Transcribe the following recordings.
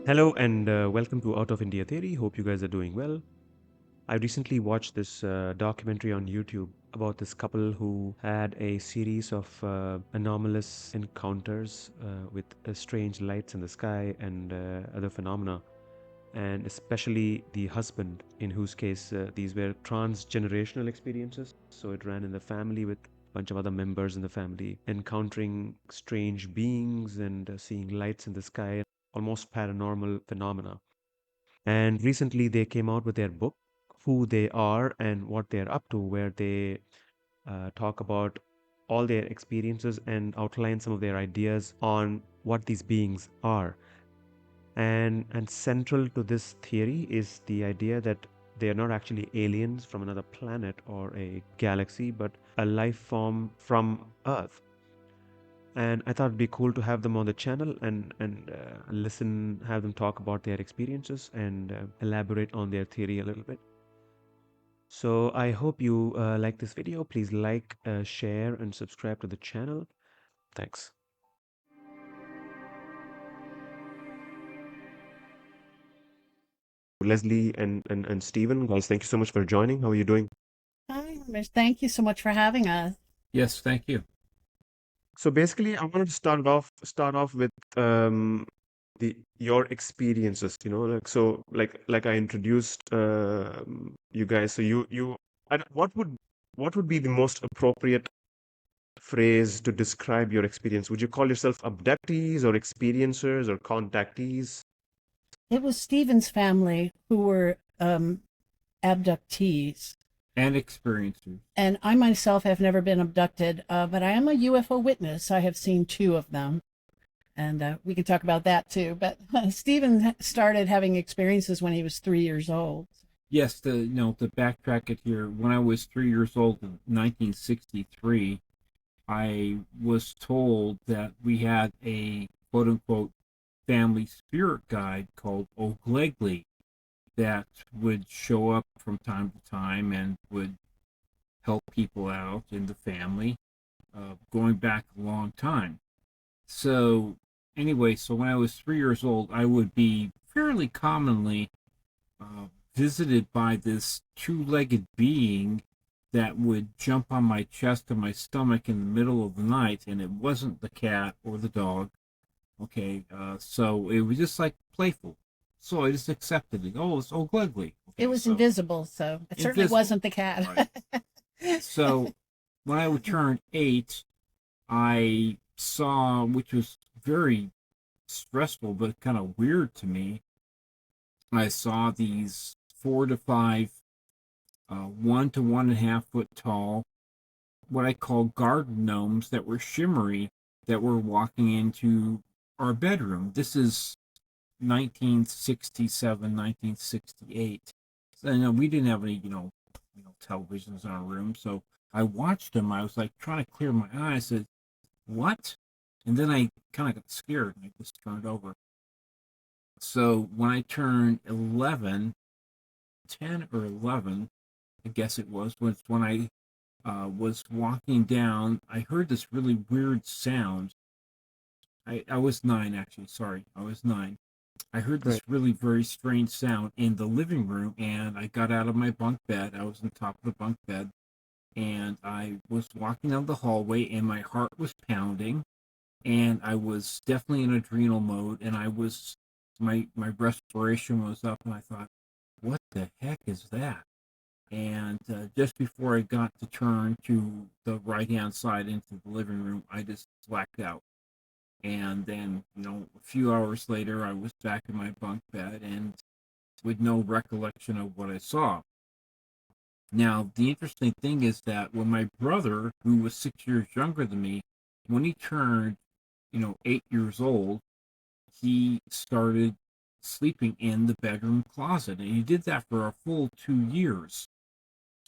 Hello and welcome to Out of India Theory. Hope you guys are doing well. I recently watched this documentary on YouTube about this couple who had a series of anomalous encounters with strange lights in the sky and other phenomena, and especially the husband, in whose case these were transgenerational experiences. So it ran in the family with a bunch of other members in the family encountering strange beings and seeing lights in the sky, almost paranormal phenomena. And recently they came out with their book, Who They Are and What They're Up to, where they talk about all their experiences and outline some of their ideas on what these beings are. And central to this theory is the idea that they are not actually aliens from another planet or a galaxy, but a life form from Earth. And I thought it'd be cool to have them on the channel and listen, have them talk about their experiences and elaborate on their theory a little bit. So I hope you like this video. Please like, share, and subscribe to the channel. Thanks. Leslie and Stephen, guys, thank you so much for joining. How are you doing? Hi, Ramesh. Thank you so much for having us. Yes, thank you. So basically, I wanted to start off with the your experiences. Like I introduced you guys. So what would be the most appropriate phrase to describe your experience? Would you call yourself abductees or experiencers or contactees? It was Stephen's family who were abductees. And experiences. And I myself have never been abducted, but I am a UFO witness. I have seen two of them. And we can talk about that too. But Stephen started having experiences when he was 3 years old. Yes, to backtrack it here, when I was 3 years old in 1963, I was told that we had a quote unquote family spirit guide called O'Glegley that would show up from time to time and would help people out in the family, going back a long time. So, anyway, so when I was 3 years old, I would be fairly commonly visited by this two-legged being that would jump on my chest and my stomach in the middle of the night, and it wasn't the cat or the dog. Okay, so it was just like playful. So I just accepted it. Oh, it's O'Glegley. Okay, It was so invisible, so it certainly invisible. wasn't the cat. Right. So when I would turn 8, I saw, which was very stressful but kind of weird to me, I saw these 4 to 5, 1 to 1.5 foot tall, what I call garden gnomes that were shimmery, that were walking into our bedroom. This is 1967, 1968. So, we didn't have any, televisions in our room. So I watched them. I was like trying to clear my eyes. I said, what? And then I kind of got scared and I just turned over. So when I turned 11, 10 or 11, I guess it was when I was walking down, I heard this really weird sound. I was 9, actually. Sorry, I was 9. I heard Right. this really very strange sound in the living room, and I got out of my bunk bed. I was on top of the bunk bed, and I was walking down the hallway, and my heart was pounding, and I was definitely in adrenal mode, and my respiration was up, and I thought, what the heck is that? And just before I got to turn to the right hand side into the living room, I just blacked out. And then, a few hours later, I was back in my bunk bed and with no recollection of what I saw. Now, the interesting thing is that when my brother, who was 6 years younger than me, when he turned, 8 years old, he started sleeping in the bedroom closet. And he did that for a full 2 years.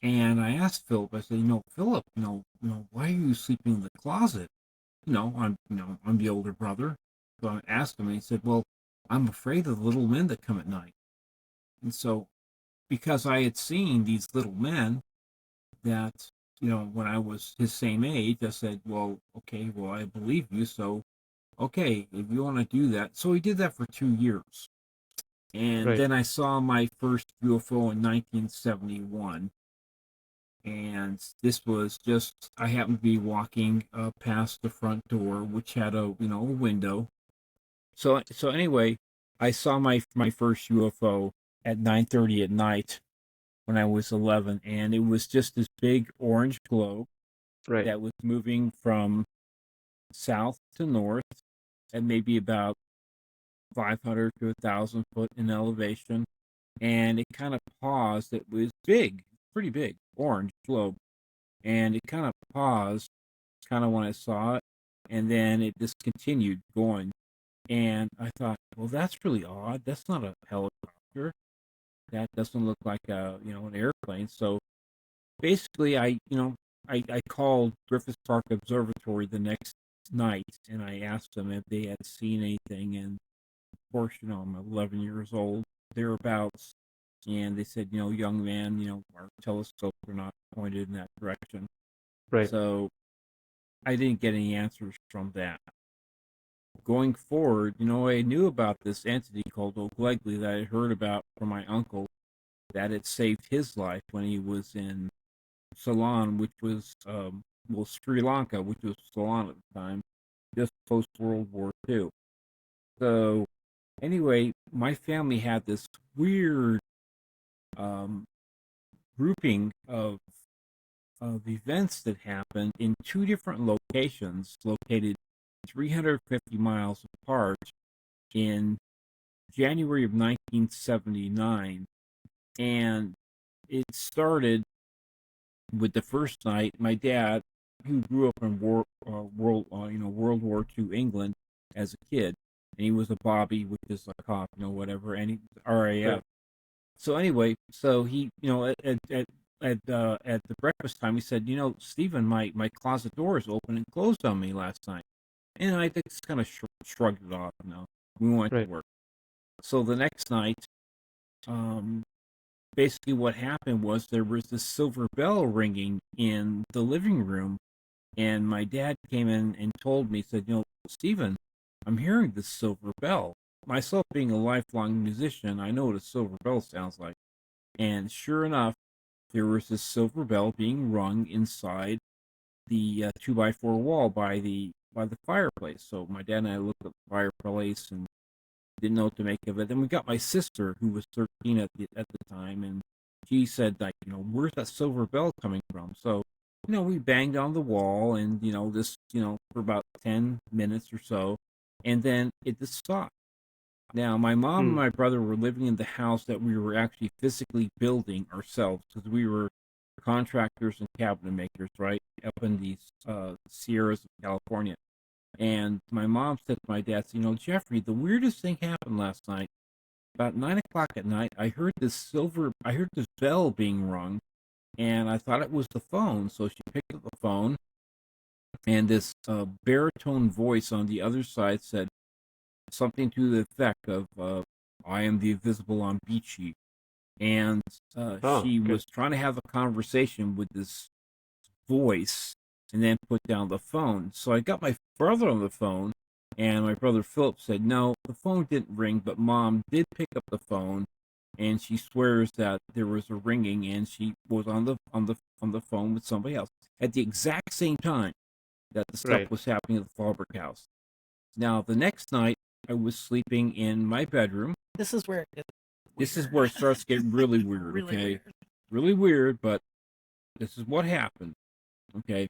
And I asked Philip, I said, Philip, why are you sleeping in the closet? I'm the older brother. So I asked him, and he said, well, I'm afraid of the little men that come at night. And so, because I had seen these little men that, when I was his same age, I said, well, okay, well, I believe you. So, okay, if you want to do that. So he did that for 2 years. And Right. then I saw my first UFO in 1971. And this was just, I happened to be walking past the front door, which had a, a window. So anyway, I saw my first UFO at 9:30 at night when I was 11, and it was just this big orange globe Right. that was moving from south to north at maybe about 500 to 1,000 foot in elevation, and it kind of paused. It was big, pretty big, orange globe, and it kind of paused, kind of when I saw it, and then it just continued going. And I thought, well, that's really odd. That's not a helicopter. That doesn't look like an airplane. So basically, I called Griffith Park Observatory the next night and I asked them if they had seen anything. And of course, I'm 11 years old, thereabouts. And they said, young man, our telescopes are not pointed in that direction. Right. So I didn't get any answers from that. Going forward, I knew about this entity called Oglekli that I heard about from my uncle, that it saved his life when he was in Ceylon, which was, Sri Lanka, which was Ceylon at the time, just post World War II. So, anyway, my family had this weird um, grouping of events that happened in two different locations, located 350 miles apart, in January of 1979. And it started with the first night. My dad, who grew up in World War II England as a kid, and he was a Bobby, which is a cop, whatever, and he RAF. Right. So anyway, so he, at the breakfast time, he said, Stephen, my closet doors opened and closed on me last night, and I just kind of shrugged it off. We went to Right. work. So the next night, basically what happened was there was this silver bell ringing in the living room, and my dad came in and told me, said, Stephen, I'm hearing this silver bell. Myself being a lifelong musician, I know what a silver bell sounds like. And sure enough, there was this silver bell being rung inside the 2x4 wall by the fireplace. So my dad and I looked at the fireplace and didn't know what to make of it. Then we got my sister, who was 13 at the time, and she said, like, where's that silver bell coming from? So, we banged on the wall, and this, for about 10 minutes or so, and then it just stopped. Now, my mom and Hmm. my brother were living in the house that we were actually physically building ourselves, because we were contractors and cabinet makers, right, up in these Sierras of California. And my mom said to my dad, Jeffrey, the weirdest thing happened last night. About 9 o'clock at night, I heard this bell being rung, and I thought it was the phone. So she picked up the phone, and this baritone voice on the other side said something to the effect of, I am the invisible on Beachy. And Oh, she okay. was trying to have a conversation with this voice and then put down the phone. So I got my brother on the phone, and my brother Philip said, no, the phone didn't ring, but mom did pick up the phone, and she swears that there was a ringing, and she was on the phone with somebody else at the exact same time that the stuff Right. was happening at the Fallbrook house. Now, the next night, I was sleeping in my bedroom. This is where it gets This is weird. where it starts to get really weird, Really okay? weird. Really weird, but this is what happened, okay?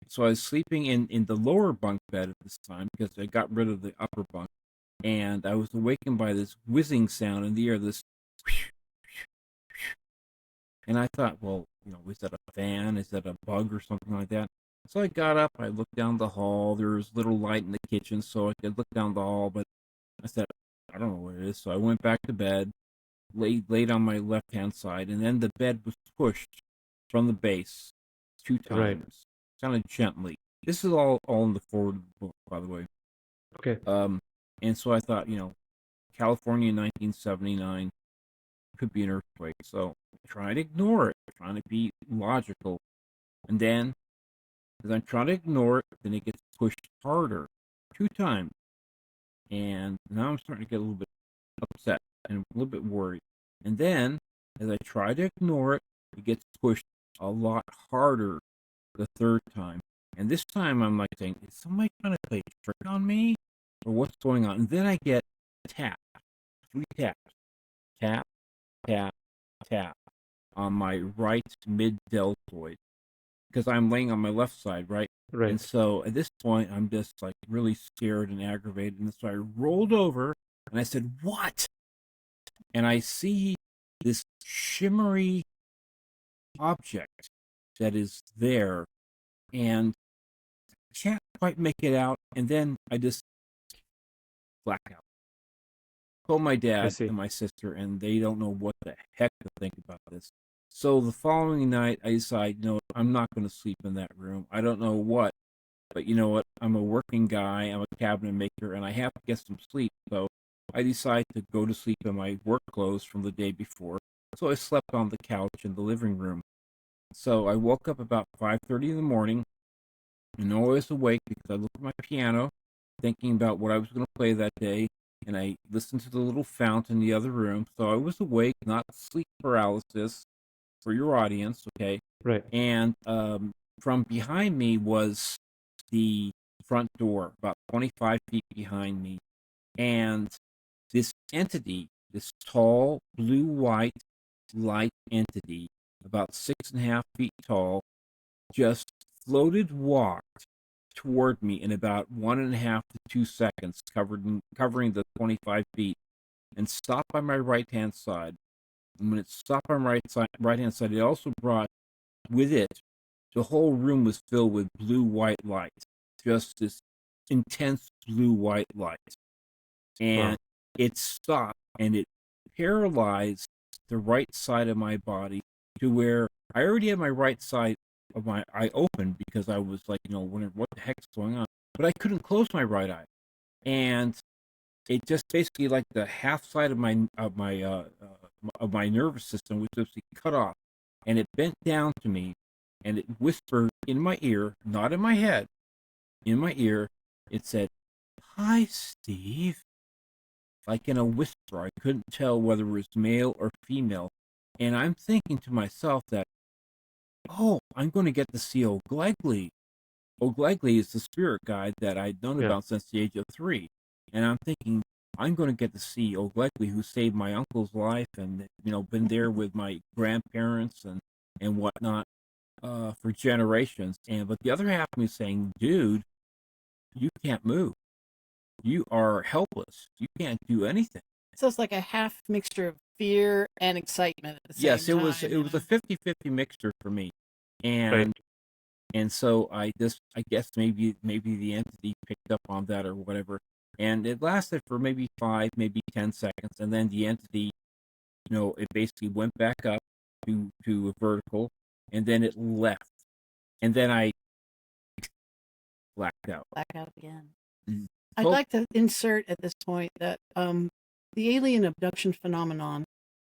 So I was sleeping in the lower bunk bed at this time because I got rid of the upper bunk, and I was awakened by this whizzing sound in the air, this, and I thought, well, is that a fan? Is that a bug or something like that? So I got up, I looked down the hall. There was little light in the kitchen, so I could look down the hall, but I said, I don't know what it is. So I went back to bed, laid on my left hand side, and then the bed was pushed from the base 2 Right. times, kind of gently. This is all in the forward of the book, by the way. Okay. And so I thought, California 1979 could be an earthquake. So trying to ignore it, trying to be logical. And then, as I'm trying to ignore it, then it gets pushed harder 2 times. And now I'm starting to get a little bit upset. and a little bit worried. And then, as I try to ignore it, it gets pushed a lot harder the third time. And this time I'm like saying, is somebody trying to play a trick on me? Or what's going on? And then I get tap, 3 taps, tap, tap, tap on my right mid-deltoid because I'm laying on my left side, right? Right. And so at this point, I'm just like really scared and aggravated. And so I rolled over and I said, "What?" And I see this shimmery object that is there, and I can't quite make it out. And then I just black out. Told my I dad see. and my sister, and they don't know what the heck to think about this. So the following night, I decided, I'm not going to sleep in that room. I don't know what, but you know what? I'm a working guy. I'm a cabinet maker, and I have to get some sleep. So I decided to go to sleep in my work clothes from the day before. So I slept on the couch in the living room. So I woke up about 5:30 in the morning, and I was awake because I looked at my piano, thinking about what I was going to play that day, and I listened to the little fountain in the other room. So I was awake, not sleep paralysis for your audience, okay? Right. And from behind me was the front door, about 25 feet behind me. And this entity, this tall, blue-white light entity, about 6.5 feet tall, just floated, walked toward me in about 1.5 to 2 seconds, covering the 25 feet, and stopped by my right-hand side. And when it stopped on my right-hand side, it also brought with it, the whole room was filled with blue-white light, just this intense blue-white light. And Wow. it stopped, and it paralyzed the right side of my body to where I already had my right side of my eye open because I was like, wondering what the heck's going on. But I couldn't close my right eye. And it just basically like the half side of my nervous system was just cut off, and it bent down to me, and it whispered in my ear, not in my head, in my ear. It said, "Hi, Steve," like in a whisper. I couldn't tell whether it was male or female, and I'm thinking to myself that, oh, I'm going to get to see O'Glegley. O'Glegley is the spirit guide that I'd known Yeah. about since the age of 3. And I'm thinking, I'm going to get to see O'Glegley, who saved my uncle's life and, been there with my grandparents and whatnot for generations. But the other half of me is saying, dude, you can't move. You are helpless. You can't do anything. So it's like a half mixture of fear and excitement at the same Yes, time. it was a 50-50 mixture for me. And Right. And so I guess maybe the entity picked up on that or whatever. And it lasted for maybe 5, maybe 10 seconds. And then the entity, it basically went back up to a vertical, and then it left. And then I blacked out. Blackout again. Mm. I'd Well, like to insert at this point that the alien abduction phenomenon,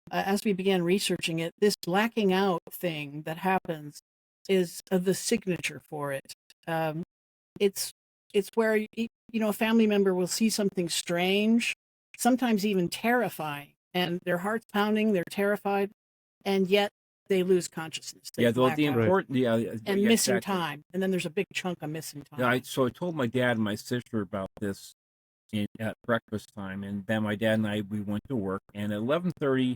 as we began researching it, this blacking out thing that happens is the signature for it. It's where a family member will see something strange, sometimes even terrifying, and their heart's pounding, they're terrified, and yet they lose consciousness. They yeah, black the out. important, And yeah, missing exactly. time, and then there's a big chunk of missing time. Yeah, so I told my dad and my sister about this at breakfast time, and then my dad and we went to work, and at 11:30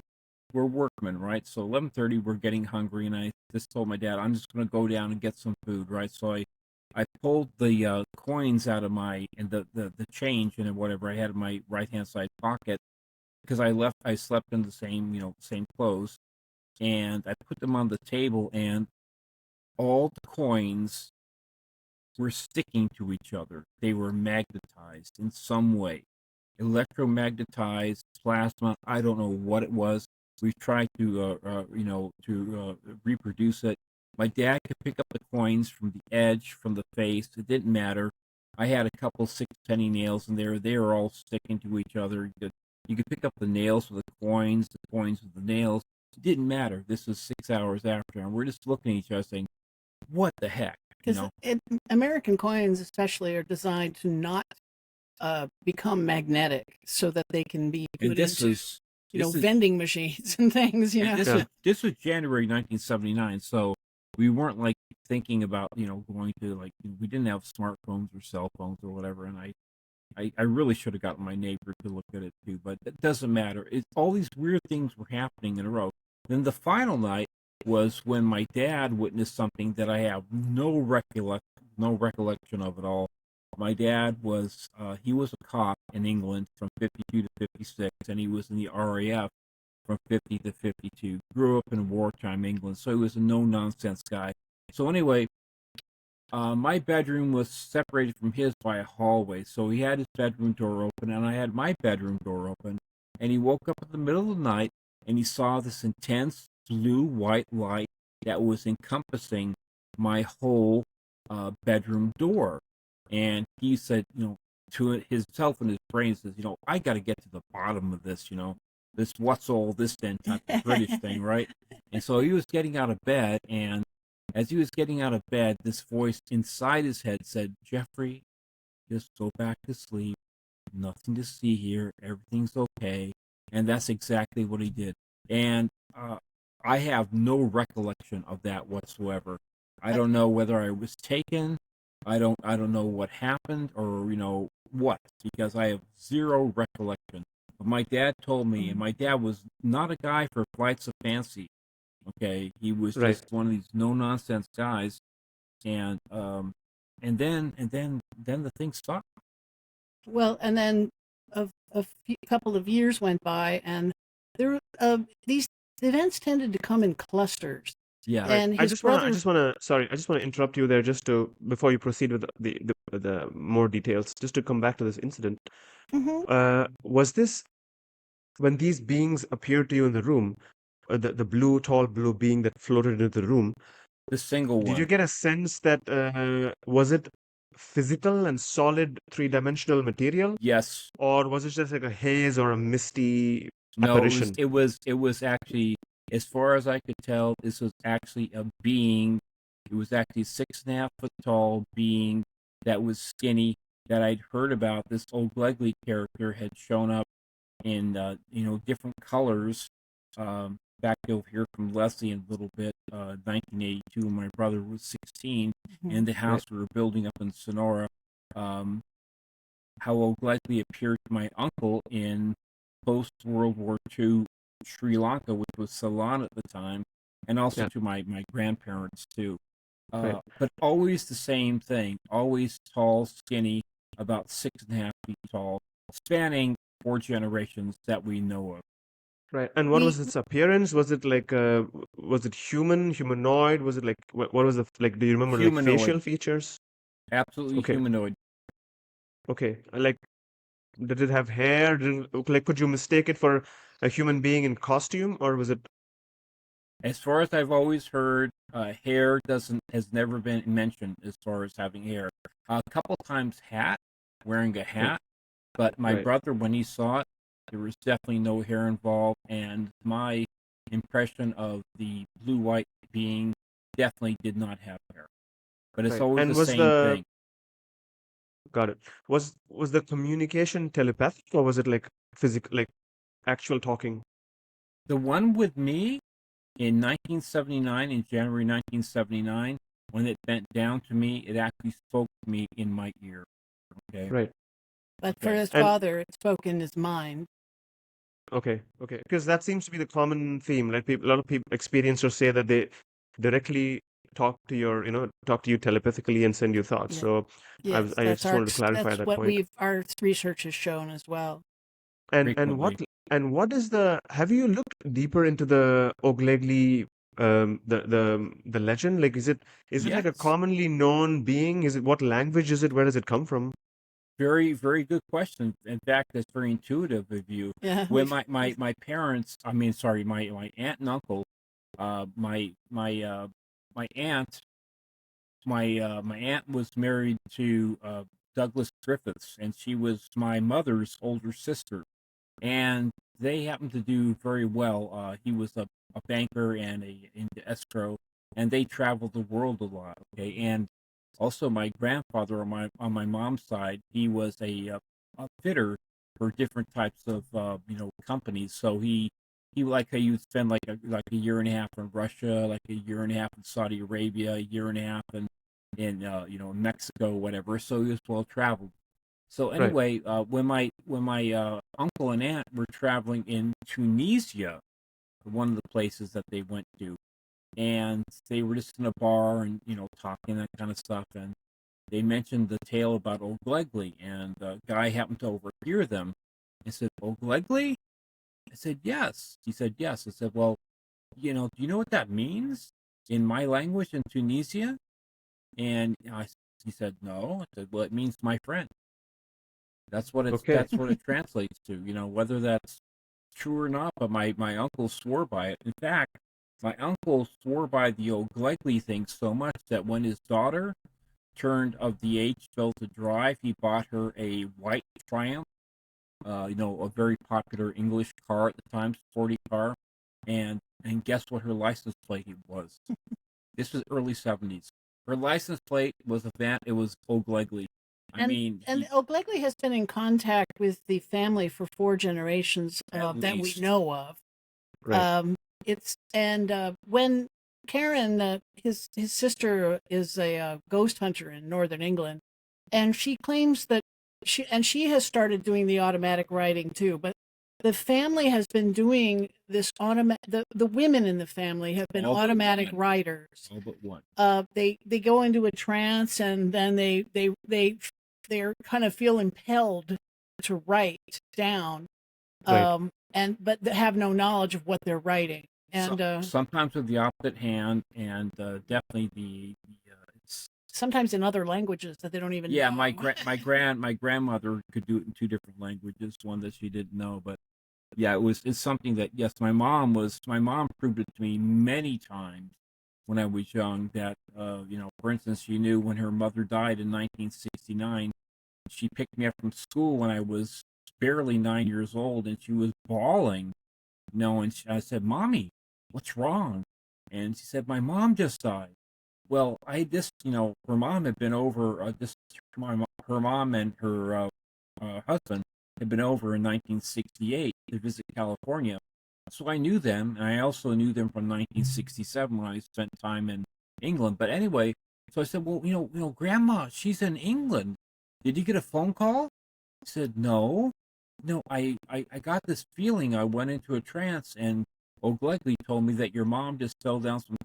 we're workmen, right? So 11:30 we're getting hungry, and I just told my dad, I'm just going to go down and get some food, right? So I pulled the coins out of and the change and whatever I had in my right hand side pocket because I slept in the same clothes, and I put them on the table, and all the coins were sticking to each other. They were magnetized in some way, electromagnetized, plasma. I don't know what it was. We tried to reproduce it. My dad could pick up the coins from the edge, from the face. It didn't matter. I had a couple 6-penny nails in there. They were all sticking to each other. You could pick up the nails with the coins with the nails. It didn't matter. This was 6 hours after, and we're just looking at each other saying, what the heck? Because American coins especially are designed to not become magnetic so that they can be put And this into is This is vending machines and things, and this Yeah. was this was January 1979, so we weren't like thinking about going to we didn't have smartphones or cell phones or whatever, and I really should have gotten my neighbor to look at it too, but it doesn't matter. It's all these weird things were happening in a row. Then the final night was when my dad witnessed something that I have no recollection of at all. My dad was he was a cop in England from 52 to 56, and he was in the RAF from 50 to 52. Grew up in wartime England, so he was a no nonsense guy. So anyway, my bedroom was separated from his by a hallway, so he had his bedroom door open, and I had my bedroom door open. And he woke up in the middle of the night, and he saw this intense blue-white light that was encompassing my whole bedroom door. And he said, to himself in his brain, says, I got to get to the bottom of this, this what's all this then type of British thing, right? And so he was getting out of bed, and as he was getting out of bed, this voice inside his head said, Jeffrey, just go back to sleep. Nothing to see here. Everything's okay. And that's exactly what he did. And I have no recollection of that whatsoever. I don't know whether I was taken. I don't know what happened or, what, because I have zero recollection. But my dad told me, and my dad was not a guy for flights of fancy. Okay, he was Right. just one of these no nonsense guys, and then the thing stopped. Well, and then couple of years went by, and there these events tended to come in clusters. Yeah, Right. And his brother. I just wanna sorry, I just wanna interrupt you there just to before you proceed with the more details, just to come back to this incident. Mhm. Was this when these beings appeared to you in the room, the tall blue being that floated into the room? the single Did you one. get a sense that was it physical and solid three-dimensional material, Yes. or was it just like a haze or a misty No, apparition? it was actually, as far as I could tell, this was actually a being. It was actually 6.5 foot tall being that was skinny, that I'd heard about. This old Glegley character had shown up in different colors. Back over here from Leslie in a little bit, 1982, when my brother was 16, and the Right. house we were building up in Sonora. How Old Glegley appeared to my uncle in post-World War II Sri Lanka, which was Ceylon at the time, and also Yeah. to my grandparents too. Right. But always the same thing, always tall, skinny, about 6.5 feet tall, spanning 4 generations that we know of. Right. And what was its appearance? Was it like was it humanoid? Was it like what was the like do you remember like Humanoid, facial features? absolutely Okay. humanoid. Okay. Like did it have hair? Like could you mistake it for a human being in costume or was it As far as I've always heard, hair has never been mentioned as far as having hair. A couple times wearing a right? hat, but my Right. brother, when he saw it, there was definitely no hair involved, and my impression of the blue-white being definitely did not have hair. But it's Right. always And the was same the thing. got it. Was the communication telepathic or was it like physical like actual talking? The one with me in 1979, in January 1979, when it bent down to me, it actually spoke to me in my ear. Okay. Right. But for Okay. his And father, it spoke in his mind. okay, okay. Because that seems to be the common theme. Like people, a lot of people experience or say that they directly talk to you telepathically and send you thoughts. Yeah. So Yes, I just wanted to clarify that's that what point. our research has shown as well. And Frequently. what is the have you looked deeper into the Oglegli the legend? Like is it like a Yes. commonly known being? Is it what language is it? Where does it come from? Very, very good question. In fact, that's very intuitive of you. Yeah, When my parents, I mean, sorry, my aunt and uncle, my aunt, my aunt was married to Douglas Griffiths, and she was my mother's older sister, and they happened to do very well. He was a banker and into escrow, and they traveled the world a lot. Okay, and also my grandfather on my mom's side, he was a fitter for different types of companies. So he like how you'd spend like a year and a half in Russia, like a year and a half in Saudi Arabia, a year and a half in Mexico, whatever. So he was well traveled. So Right. anyway, when my uncle and aunt were traveling in Tunisia, one of the places that they went to, and they were just in a bar and talking that kind of stuff, and they mentioned the tale about O'Glegley, and the guy happened to overhear them. I said, O'Glegley? I said, yes. He said, yes. I said, well, do you know what that means in my language in Tunisia? And he said, no. I said, well, it means my friend. Okay. That's what it translates to. Whether that's true or not, but my uncle swore by it. In fact, my uncle swore by the O'Glegley thing so much that when his daughter turned of the age still to drive, he bought her a white Triumph, a very popular English car at the time, sporty car, and guess what her license plate was? This was early '70s. Her license plate was it was O'Glegley. I And mean, and Oakley has been in contact with the family for 4 generations at that we least. know of. Right. It's and when Karen, his sister, is a ghost hunter in northern England, and she claims that she has started doing the automatic writing too. But the family has been doing this automatic. The women in the family have been All but automatic one. writers. All but one. They go into a trance, and then they're kind of feel impelled to write down, Right. but they have no knowledge of what they're writing. And Sometimes with the opposite hand, and definitely it's sometimes in other languages that they don't even know. my grandmother could do it in two different languages, one that she didn't know, but yeah, it's something that, yes, my mom proved it to me many times when I was young, that for instance, she knew when her mother died in 1969. She picked me up from school when I was barely 9 years old, and she was bawling. And I said, Mommy, what's wrong? And she said, my mom just died. Well, her mom had been over, her mom and her husband had been over in 1968 to visit California. So I knew them, and I also knew them from 1967 when I spent time in England. But anyway, so I said, well, Grandma, she's in England. Did you get a phone call? I said, no. No, I got this feeling. I went into a trance, and O'Glegley told me that your mom just fell down some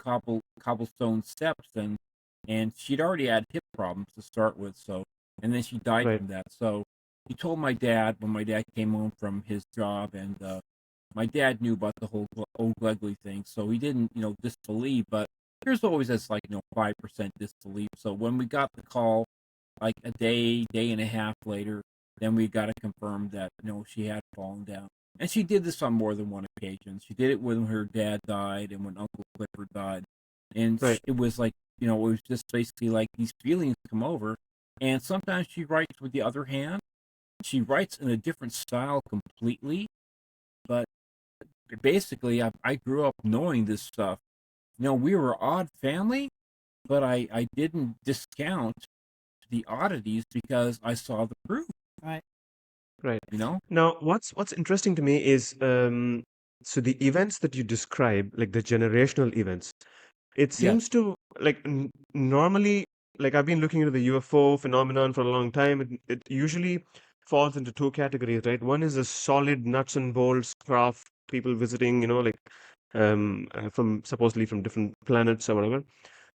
cobblestone steps, and she'd already had hip problems to start with, so, and then she died Right. from that. So he told my dad when my dad came home from his job, and my dad knew about the whole O'Glegley thing, so he didn't, disbelieve, but there's always this 5% disbelief. So when we got the call, like a day and a half later, then we got to confirm that she had fallen down. And she did this on more than one occasion. She did it when her dad died and when Uncle Clifford died. And Right. it was it was just basically like these feelings come over. And sometimes she writes with the other hand. She writes in a different style completely. But basically, I grew up knowing this stuff. We were an odd family, but I didn't discount the oddities because I saw the proof. Right. Right. You know? Now, what's interesting to me is so the events that you describe, like the generational events, it Yes. seems to normally, like I've been looking into the UFO phenomenon for a long time. It usually falls into two categories, right? One is a solid nuts and bolts craft, people visiting, from supposedly from different planets or whatever.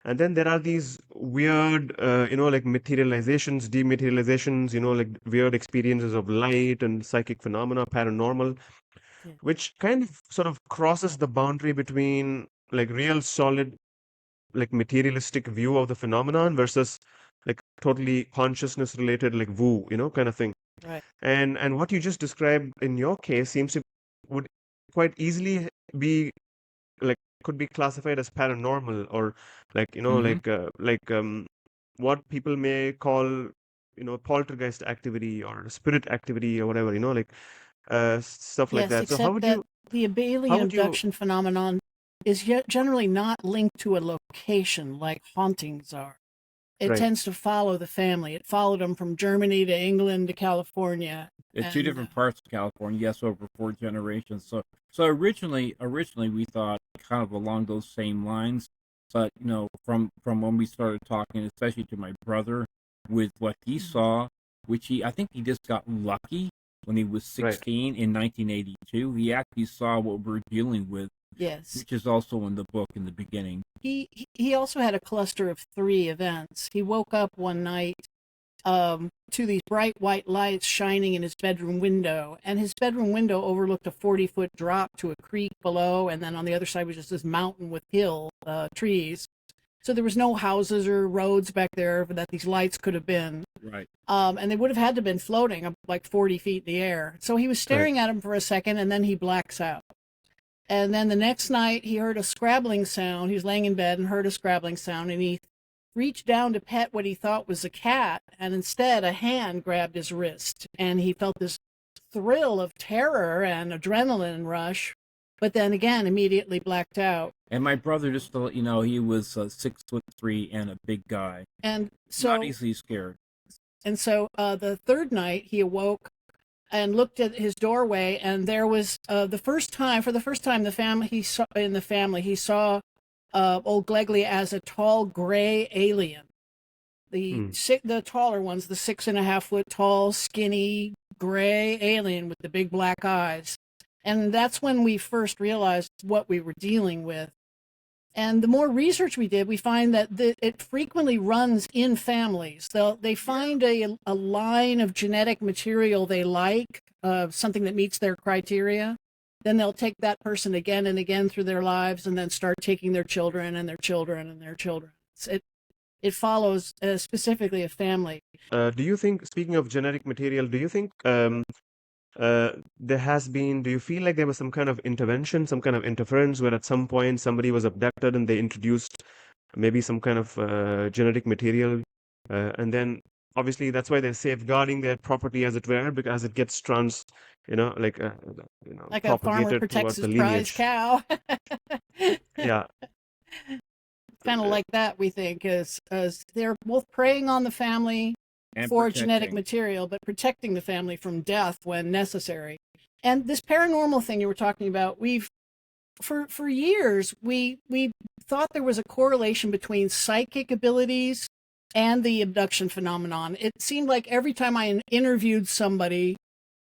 And then there are these weird, like materializations, dematerializations, like weird experiences of light and psychic phenomena, paranormal, Yeah. which kind of sort of crosses the boundary between like real solid, like materialistic view of the phenomenon versus like totally consciousness related, like woo, kind of thing. Right. And what you just described in your case seems to would quite easily be like could be classified as paranormal or like Mm-hmm. what people may call poltergeist activity or spirit activity or whatever, like stuff like Yes, that. So how except would that you the how alien would you abduction phenomenon is generally not linked to a location like hauntings are. it Right. tends to follow the family. It followed them from Germany to England to California. It's two different parts of California, yes, over 4 generations. So originally we thought kind of along those same lines, but from when we started talking, especially to my brother, with what he saw, which I think he just got lucky when he was Right. 16 in 1982. He actually saw what we're dealing with, Yes. which is also in the book in the beginning. He also had a cluster of 3 events. He woke up one night to these bright white lights shining in his bedroom window, and his bedroom window overlooked a 40-foot drop to a creek below, and then on the other side was just this mountain with trees. So there was no houses or roads back there that these lights could have been. Right. And they would have had to have been floating up like 40 feet in the air. So he was staring at him for a second, and then he blacks out. And then the next night, he heard a scrabbling sound. He was laying in bed and heard a scrabbling sound, and he reached down to pet what he thought was a cat, and instead a hand grabbed his wrist, and he felt this thrill of terror and adrenaline rush, but then again immediately blacked out. And my brother, just to let you know, he was 6'3" and a big guy, and so not easily scared. And so the third night he awoke and looked at his doorway, and there was for the first time he saw old Glegley as a tall gray alien. The taller ones, the 6.5 foot tall, skinny, gray alien with the big black eyes. And that's when we first realized what we were dealing with. And the more research we did, we find that it frequently runs in families. They find a line of genetic material they like, something that meets their criteria. Then they'll take that person again and again through their lives, and then start taking their children and their children and their children. It follows specifically a family. Do you think, speaking of genetic material, do you think do you feel like there was some kind of intervention, some kind of interference where at some point somebody was abducted and they introduced maybe some kind of genetic material, and then obviously that's why they're safeguarding their property, as it were, because it gets like a farmer protects his prize cow. Yeah. Kind of like that, we think, as they're both preying on the family for genetic material, but protecting the family from death when necessary. And this paranormal thing you were talking about, for years we thought there was a correlation between psychic abilities and the abduction phenomenon. It seemed like every time I interviewed somebody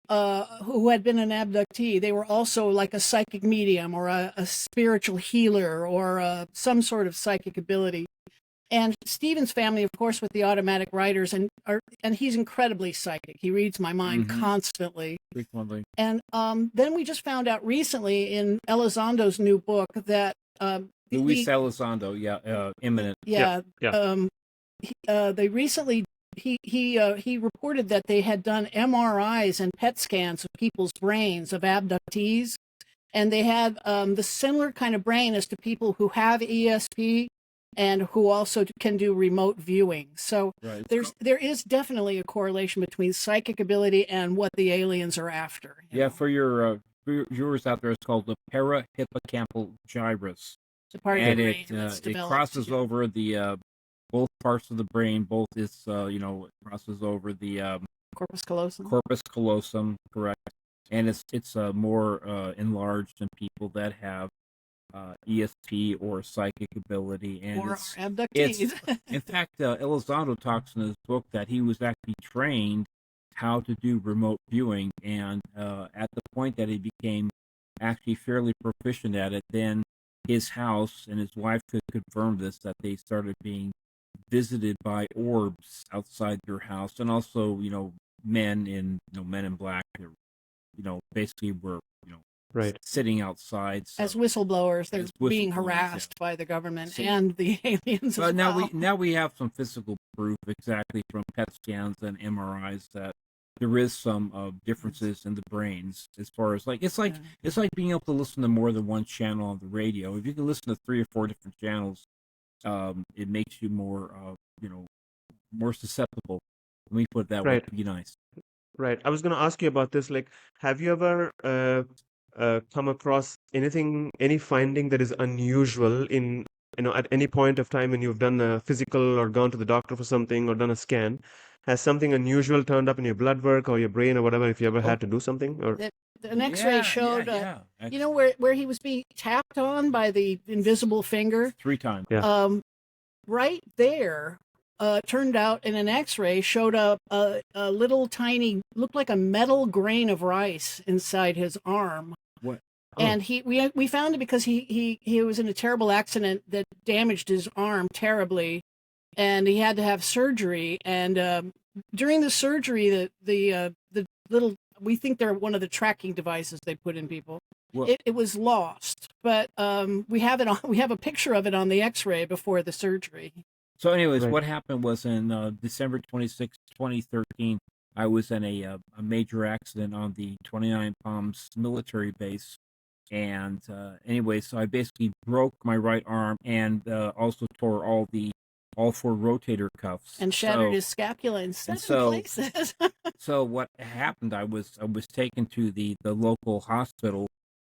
who had been an abductee, they were also like a psychic medium or a spiritual healer or some sort of psychic ability. And Stephen's family, of course, with the automatic writers, and he's incredibly psychic. He reads my mind constantly. Frequently. And then we just found out recently in Elizondo's new book that Luis Elizondo, imminent. Yeah. They recently he reported that they had done MRIs and PET scans of people's brains of abductees, and they had the similar kind of brain as to people who have ESP and who also can do remote viewing. So there is definitely a correlation between psychic ability and what the aliens are after. For your viewers out there, it's called the parahippocampal gyrus. The part and of the brain it crosses over the both parts of the brain. Both it crosses over the corpus callosum. Corpus callosum, correct. And it's more enlarged in people that have ESP or psychic ability, and or abductees. In fact, Elizondo talks in his book that he was actually trained how to do remote viewing, and at the point that he became actually fairly proficient at it, then his house, and his wife could confirm this, that they started being visited by orbs outside their house, and also men in black, basically were sitting outside as whistleblowers. They're being harassed by the government and the aliens. But now we have some physical proof, exactly from PET scans and MRIs, that there is some differences in the brains as far as it's like being able to listen to more than one channel on the radio. If you can listen to 3 or 4 different channels, it makes you more more susceptible. Let me put it that way to be nice. Right. I was going to ask you about this. Like, have you ever come across any finding that is unusual in at any point of time when you've done a physical or gone to the doctor for something or done a scan, has something unusual turned up in your blood work or your brain or whatever, if you ever Oh, had to do something? Or An X-ray showed, you know, where he was being tapped on by the invisible finger. 3 times. Yeah. Right there, turned out in an X-ray showed up a little tiny, looked like a metal grain of rice inside his arm. What? And we found it because he was in a terrible accident that damaged his arm terribly, and he had to have surgery. And during the surgery, the little, we think they're one of the tracking devices they put in people. Well, It was lost, but we have it on. We have a picture of it on the X-ray before the surgery. So, anyways, Right. what happened was in December 26, 2013, I was in a major accident on the 29 Palms military base. And anyway, so I basically broke my right arm and also tore all 4 rotator cuffs. And shattered his scapula in 7 places. So what happened? I was taken to the local hospital.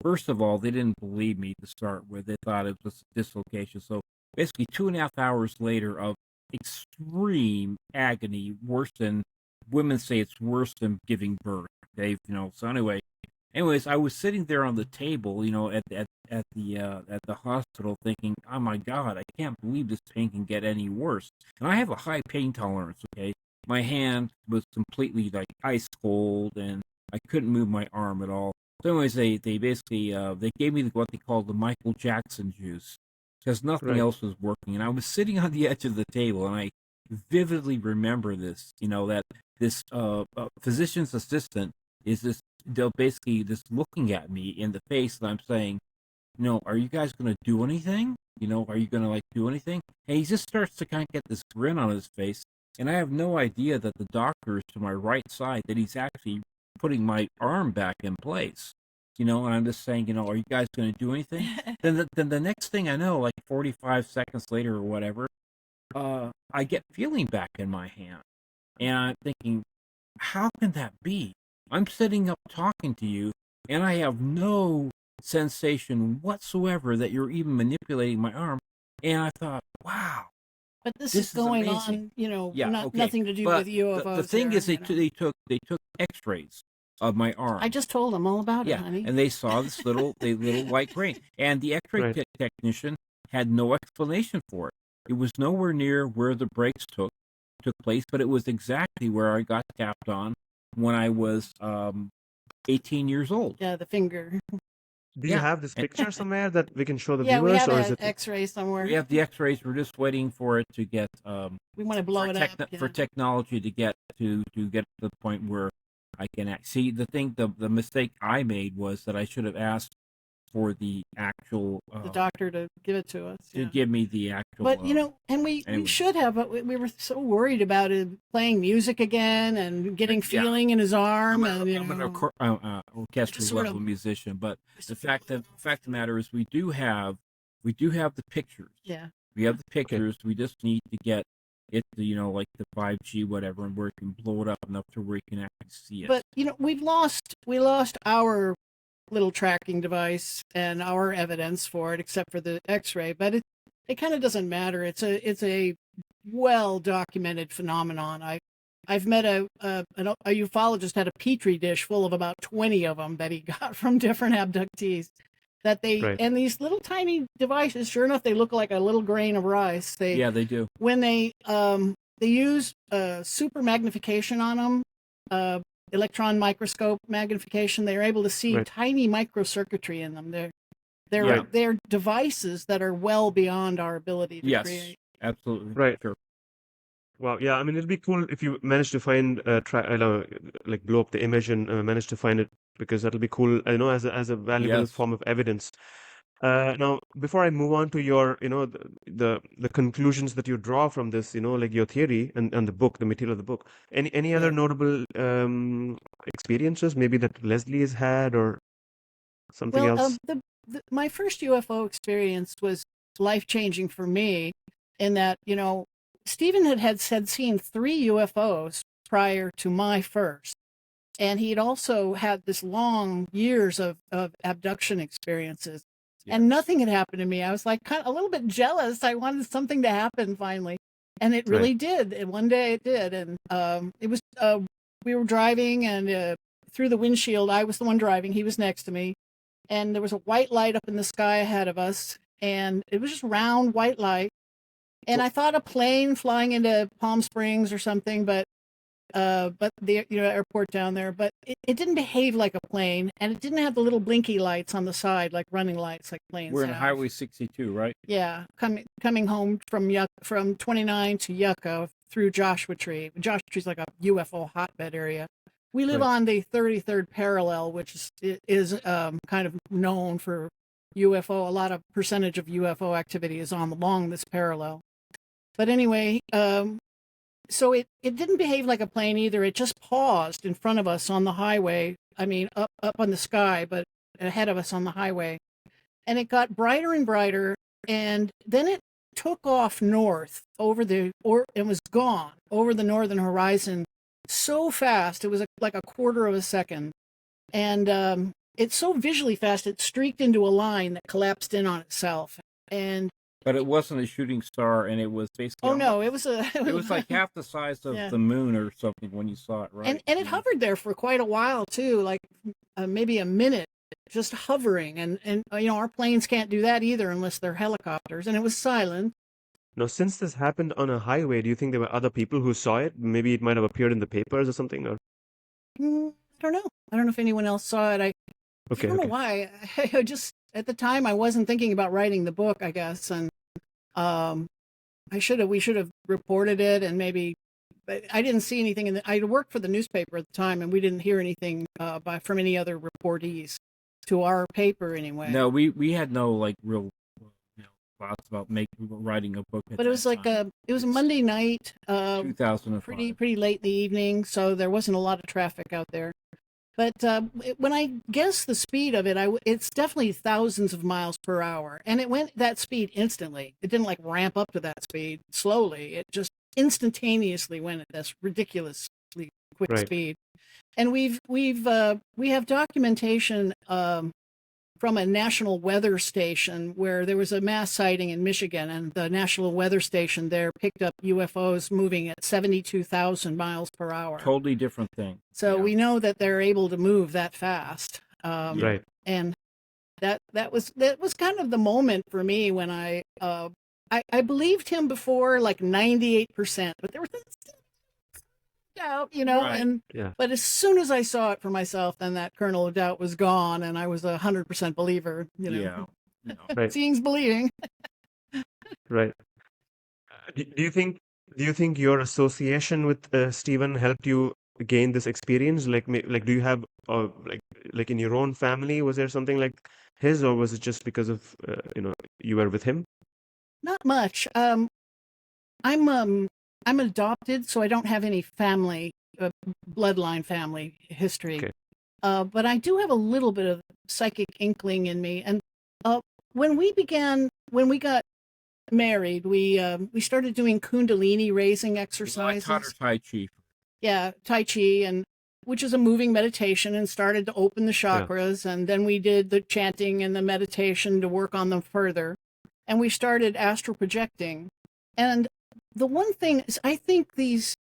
First of all, they didn't believe me to start with. They thought it was a dislocation. So basically, 2.5 hours later of extreme agony, worse than women say it's worse than giving birth. Dave, So anyways, I was sitting there on the table, at the hospital, thinking, "Oh my God, I can't believe this pain can get any worse." And I have a high pain tolerance. Okay, my hand was completely like ice cold, and I couldn't move my arm at all. So, anyways, they basically they gave me what they call the Michael Jackson juice because nothing Right. else was working, and I was sitting on the edge of the table, and I vividly remember this. That this physician's assistant is this. They're basically just looking at me in the face, and I'm saying, "Are you guys going to do anything? Are you going to do anything?" And he just starts to kind of get this grin on his face, and I have no idea that the doctor is to my right side, that he's actually putting my arm back in place. And I'm just saying, "Are you guys going to do anything?" then the next thing I know, like 45 seconds later or whatever, I get feeling back in my hand, and I'm thinking, how can that be? I'm sitting up talking to you, and I have no sensation whatsoever that you're even manipulating my arm. And I thought, wow. But this is going amazing. on, nothing to do with UFOs. The thing is, they took X-rays of my arm. I just told them all about it, honey. And they saw this little white grain, and the X-ray technician had no explanation for it. It was nowhere near where the breaks took place, but it was exactly where I got tapped on when I was 18 years old. Yeah, the finger. Do you have this picture somewhere that we can show the Yeah, viewers? we have or is an it X-ray somewhere. We have the X-rays. We're just waiting for it to get. We want to blow it up. For technology to get to the point where I can see the mistake I made was that I should have asked for the actual the doctor to give it to us. To give me the actual. But and we should have, but we were so worried about it playing music again and getting feeling in his arm. I'm an orchestral level musician, but the fact of the matter is, we do have the pictures. Yeah, we have the pictures. Okay. We just need to get it, like the 5G whatever, and where it can blow it up enough to where you can actually see it. But we lost our little tracking device and our evidence for it, except for the X-ray. But it kind of doesn't matter. It's a well documented phenomenon. I've met a ufologist had a petri dish full of about 20 of them that he got from different abductees. That and these little tiny devices, sure enough, they look like a little grain of rice. They do. When they use super magnification on them. Electron microscope magnification, they're able to see tiny microcircuitry in them. They're devices that are well beyond our ability to create. Absolutely. Right. Sure. Well, yeah, I mean, it'd be cool if you manage to find, like blow up the image and manage to find it, because that'll be cool, as a valuable form of evidence. Now, before I move on to your, the conclusions that you draw from this, like your theory and the book, the material of the book, any other notable experiences maybe that Leslie has had or something else? My first UFO experience was life-changing for me in that, Stephen had seen 3 UFOs prior to my first. And he'd also had this long years of abduction experiences. and nothing had happened to me. I was like kind of a little bit jealous. I wanted something to happen finally, and it really did. And one day it did, and it was we were driving, and through the windshield, I was the one driving. He was next to me, and there was a white light up in the sky ahead of us, and it was just round white light. And I thought a plane flying into Palm Springs or something, but the airport down there, but it didn't behave like a plane, and it didn't have the little blinky lights on the side like running lights like planes. We're in have. Highway 62, right? Yeah, coming home from 29 to Yucca through Joshua Tree. Joshua Tree's like a UFO hotbed area. We live on the 33rd parallel, which is kind of known for UFO. A lot of percentage of UFO activity is along this parallel. But anyway, so it didn't behave like a plane either. It just paused in front of us on the highway. I mean, up on the sky, but ahead of us on the highway. And it got brighter and brighter, and then it took off north and was gone over the northern horizon so fast. It was like a quarter of a second. And it's so visually fast, it streaked into a line that collapsed in on itself. But it wasn't a shooting star, and it was basically... Oh, no, it was like half the size of the moon or something when you saw it, right? And it hovered there for quite a while, too, like maybe a minute, just hovering. And our planes can't do that either unless they're helicopters. And it was silent. Now, since this happened on a highway, do you think there were other people who saw it? Maybe it might have appeared in the papers or something? Or... I don't know. I don't know if anyone else saw it. I don't know why. I just... At the time, I wasn't thinking about writing the book, I guess, and we should have reported it, and maybe, but I didn't see anything. I worked for the newspaper at the time, and we didn't hear anything from any other reportees to our paper anyway. No, we had no real thoughts about writing a book. But it was it was a Monday night, 2005, pretty late in the evening, so there wasn't a lot of traffic out there. But when I guess the speed of it, it's definitely thousands of miles per hour. And it went that speed instantly. It didn't ramp up to that speed slowly. It just instantaneously went at this ridiculously quick speed. And we have documentation from a national weather station where there was a mass sighting in Michigan, and the national weather station there picked up UFOs moving at 72,000 miles per hour. Totally different thing. So we know that they're able to move that fast. And that was kind of the moment for me when I I believed him before 98%, but there was doubt, but as soon as I saw it for myself, then that kernel of doubt was gone, and I was 100% believer. Seeing's believing. Right. Do you think your association with Stephen helped you gain this experience? Like do you have like in your own family, was there something like his, or was it just because of you were with him? Not much. I'm adopted, so I don't have any family, bloodline family history. Okay. But I do have a little bit of psychic inkling in me. And when we got married, we started doing Kundalini raising exercises. I taught her Tai Chi. Yeah, Tai Chi, and which is a moving meditation, and started to open the chakras. And then we did the chanting and the meditation to work on them further. And we started astral projecting. And the one thing is, I think these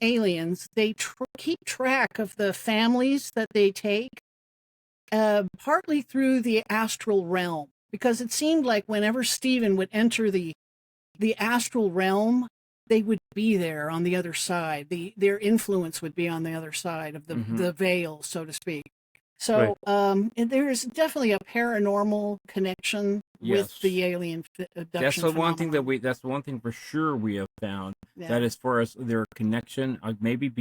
aliens, they keep track of the families that they take, partly through the astral realm, because it seemed like whenever Stephen would enter the astral realm, they would be there on the other side. Their influence would be on the other side of the veil, so to speak. So and there's definitely a paranormal connection with the alien abduction. That's the one thing phenomenon. that's the one thing for sure we have found, Yeah. that as far as their connection, maybe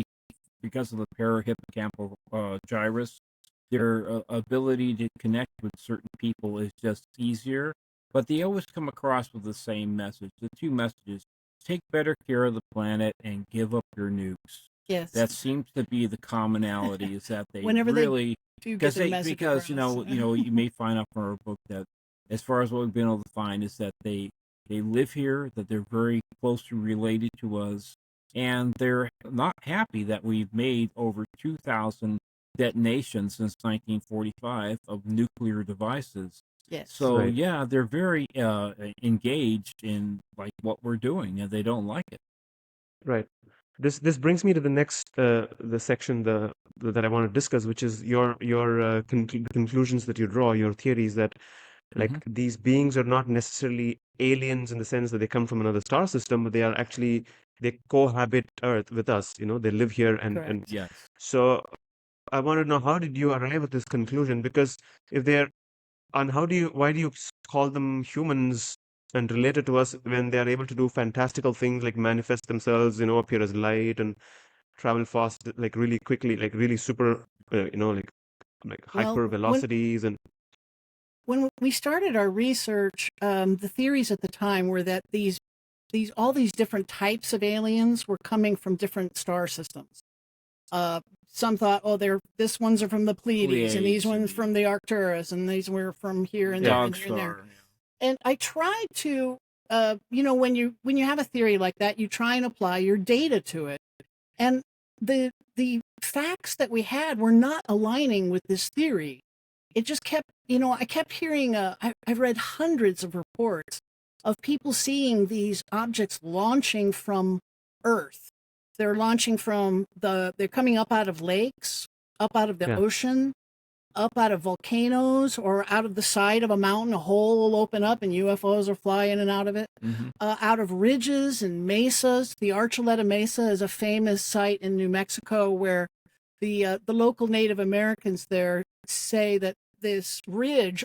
because of the parahippocampal gyrus, their ability to connect with certain people is just easier. But they always come across with the same message. The two messages: take better care of the planet and give up your nukes. Yes. That seems to be the commonality, is that they Whenever really... they do get the message Because across. you may find out from our book that, as far as what we've been able to find, is that they live here, that they're very closely related to us, and they're not happy that we've made over 2,000 detonations since 1945 of nuclear devices. Yes. So Right. yeah, they're very engaged in like what we're doing, and they don't like it. Right. This brings me to the next the section that I want to discuss, which is your conclusions that you draw, your theories that like these beings are not necessarily aliens in the sense that they come from another star system, but they are actually they cohabit Earth with us. You know, they live here, and Correct. Yes. so I want to know how did you arrive at this conclusion? Because if they're and why do you call them humans and related to us when they are able to do fantastical things like manifest themselves, you know, appear as light and travel fast, like really quickly, like really super, like Well, hyper velocities and when we started our research, the theories at the time were that all these different types of aliens were coming from different star systems. Uh, some thought, oh, this ones are from the Pleiades, and these Pleiades ones and from the Arcturus, and these were from here and there yeah, and Dog there and there. Star. And I tried to, when you have a theory like that, you try and apply your data to it. And the facts that we had were not aligning with this theory. It just kept, I kept hearing, I've read hundreds of reports of people seeing these objects launching from Earth. They're launching they're coming up out of lakes, up out of the yeah, ocean, up out of volcanoes, or out of the side of a mountain. A hole will open up and UFOs are flying in and out of it. Out of ridges and mesas. The Archuleta Mesa is a famous site in New Mexico where the local Native Americans there say that this ridge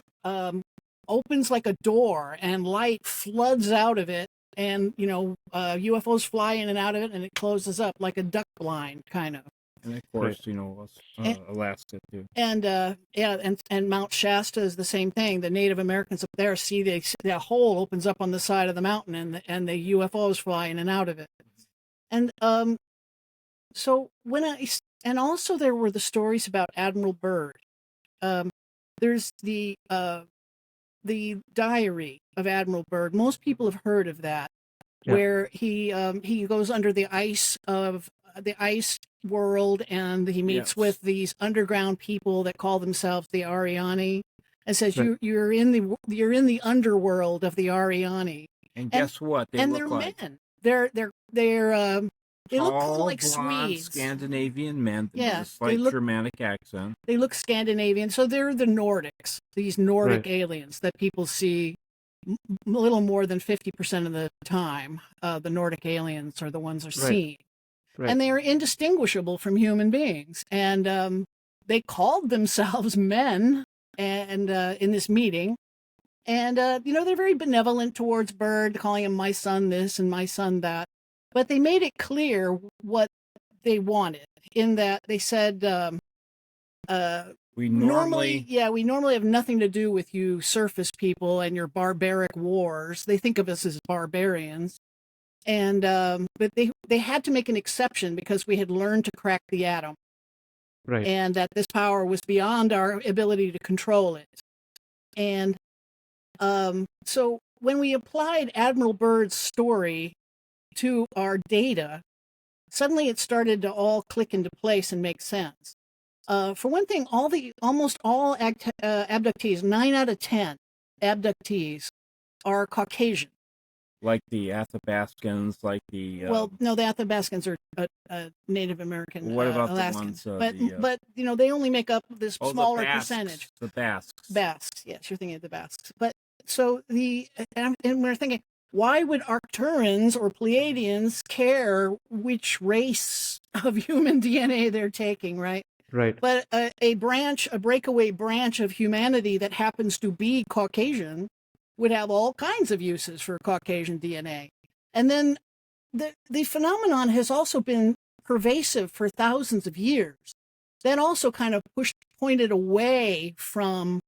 opens like a door and light floods out of it, and UFOs fly in and out of it, and it closes up like a duck blind kind of. And of right, course, Alaska too. And and Mount Shasta is the same thing. The Native Americans up there see that hole opens up on the side of the mountain, and the UFOs fly in and out of it. And so and also there were the stories about Admiral Byrd. There's the diary of Admiral Byrd. Most people have heard of that, yeah, where he goes under the ice world, and he meets Yes. with these underground people that call themselves the Ariani, and says right, you're in the underworld of the Ariani. And And guess what? They and look they're like men. They look tall, like blonde, Swedes. Scandinavian men with Yeah, a slight Germanic accent. they look Scandinavian. So they're the Nordics, these Nordic right, aliens that people see a little more than 50% of the time. The Nordic aliens are the ones that are right, seen. right, And they are indistinguishable from human beings. And they called themselves men and in this meeting. And, they're very benevolent towards Byrd, calling him my son this and my son that. But they made it clear what they wanted, in that they said, We normally we normally have nothing to do with you surface people and your barbaric wars. They think of us as barbarians. And but they had to make an exception because we had learned to crack the atom, right, and that this power was beyond our ability to control it. And so when we applied Admiral Byrd's story to our data, suddenly it started to all click into place and make sense. For one thing, almost all abductees, 9 out of 10 abductees, are Caucasian. like the Athabascans, like the Well, no, the Athabascans are Native American what about Alaskans, the ones but they only make up this smaller the Basques, percentage. The Basques. Basques, yes, you're thinking of the Basques. But so and we're thinking, why would Arcturans or Pleiadians care which race of human DNA they're taking, right? right, But a breakaway branch of humanity that happens to be Caucasian would have all kinds of uses for Caucasian DNA. And then the phenomenon has also been pervasive for thousands of years. That also kind of pointed away from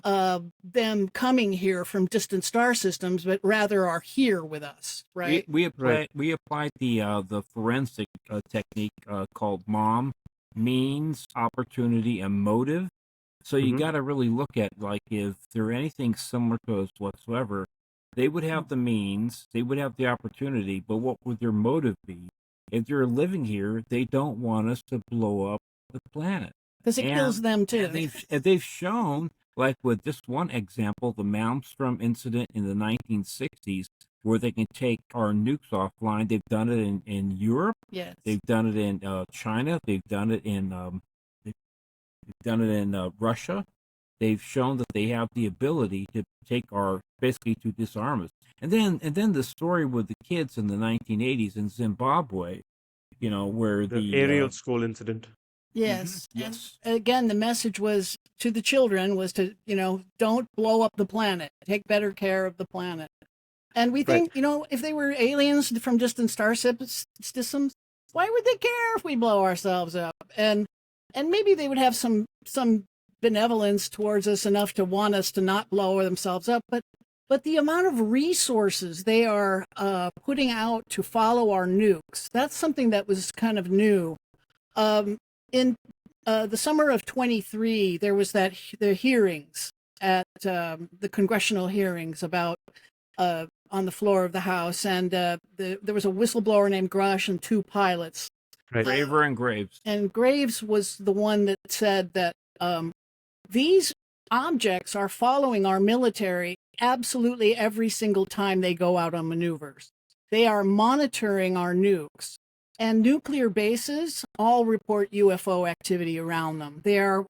them coming here from distant star systems, but rather are here with us, right? We applied the forensic technique called MOM, means, opportunity, and motive. So you got to really look at, like, if they're anything similar to us whatsoever, they would have the means, they would have the opportunity, but what would their motive be? If they're living here, they don't want us to blow up the planet. Because it kills them too. They've shown like with this one example, the Malmstrom incident in the 1960s, where they can take our nukes offline. They've done it in Europe. Yes. They've done it in China. They've done it in Russia. They've shown that they have the ability to take our basically to disarm us. And then the story with the kids in the 1980s in Zimbabwe, where The the aerial school incident. Yes. yes, And again, the message was to the children was to, don't blow up the planet. Take better care of the planet. And we Right. think, if they were aliens from distant star systems, why would they care if we blow ourselves up? And maybe they would have some benevolence towards us enough to want us to not blow themselves up, but the amount of resources they are putting out to follow our nukes, that's something that was kind of new. In the summer of 23, there was the hearings at the congressional hearings about on the floor of the House, and there was a whistleblower named Grush and two pilots. Right. Graver and Graves. And Graves was the one that said that these objects are following our military absolutely every single time they go out on maneuvers. They are monitoring our nukes. And nuclear bases all report UFO activity around them. They are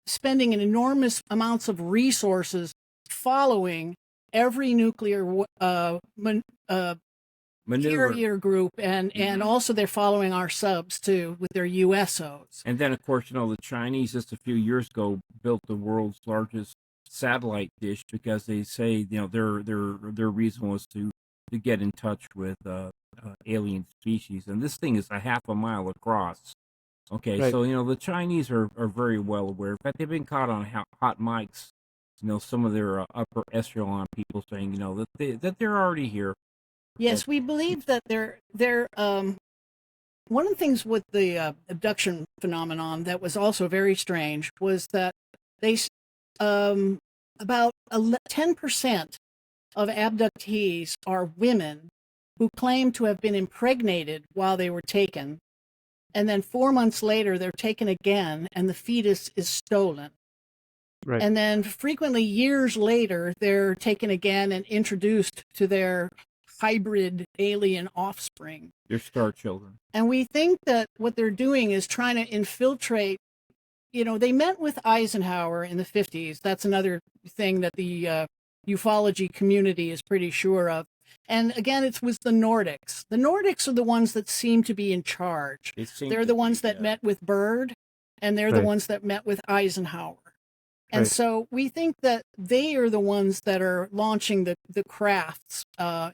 spending an enormous amounts of resources following every nuclear carrier group, and also they're following our subs too with their USOs. And then, of course, the Chinese just a few years ago built the world's largest satellite dish because they say their reason was to get in touch with alien species, and this thing is a half a mile across. Okay, Right. so the Chinese are very well aware. In fact, they've been caught on hot mics. Some of their upper echelon people saying that they're already here. Yes, we believe that they're one of the things with the abduction phenomenon that was also very strange was that they about 10% of abductees are women who claim to have been impregnated while they were taken, and then 4 months later they're taken again and the fetus is stolen. Right. And then frequently years later they're taken again and introduced to their hybrid alien offspring. They're star children. And we think that what they're doing is trying to infiltrate. They met with Eisenhower in the 50s. That's another thing that the ufology community is pretty sure of. And again, it was the Nordics. The Nordics are the ones that seem to be in charge. They're the ones that met with Byrd, and they're the ones that met with Eisenhower. And so we think that they are the ones that are launching the crafts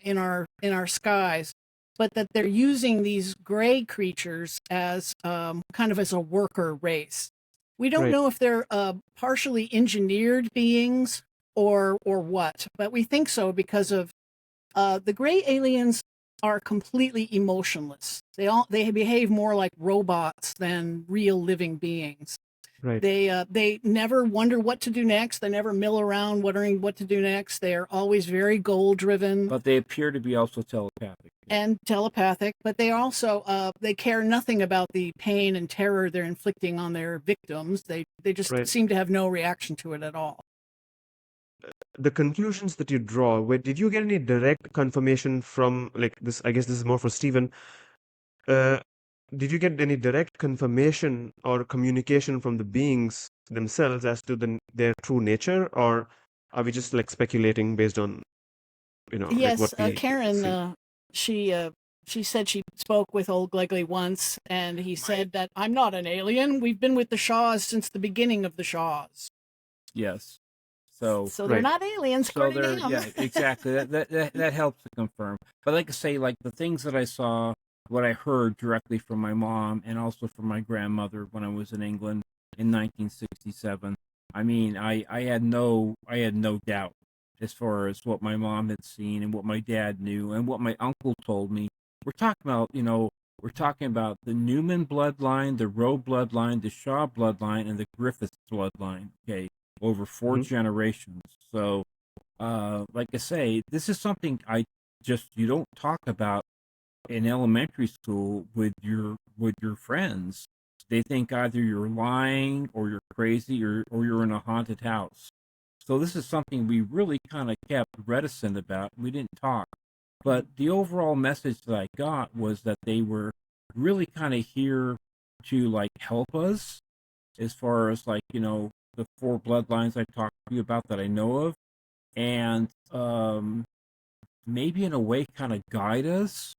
in our skies, but that they're using these gray creatures as kind of as a worker race. We don't know if they're partially engineered beings or what, but we think so because of the gray aliens are completely emotionless. They behave more like robots than real living beings. Right. They never wonder what to do next. They never mill around wondering what to do next. They are always very goal driven. But they appear to be also telepathic. And telepathic, but they also they care nothing about the pain and terror they're inflicting on their victims. They just seem to have no reaction to it at all. The conclusions that you draw, did you get any direct confirmation from, like, this? I guess this is more for Stephen. Did you get any direct confirmation or communication from the beings themselves as to their true nature, or are we just like speculating based on, Yes, like what we Karen, she said she spoke with old Glegley once, and he said that I'm not an alien. We've been with the Shaws since the beginning of the Shaws. Yes. So they're not aliens, according to him. Yeah, exactly. that helps to confirm. But like I say, like the things that I saw, what I heard directly from my mom and also from my grandmother when I was in England in 1967. I mean, I had no doubt as far as what my mom had seen and what my dad knew and what my uncle told me. We're talking about the Newman bloodline, the Rowe bloodline, the Shaw bloodline, and the Griffiths bloodline. Okay, over 4 generations. So, like I say, this is something you don't talk about in elementary school with your friends. They think either you're lying or you're crazy or you're in a haunted house. So this is something we really kind of kept reticent about. We didn't talk. But the overall message that I got was that they were really kind of here to like help us as far as like, the 4 bloodlines I talked to you about that I know of. And maybe in a way kind of guide us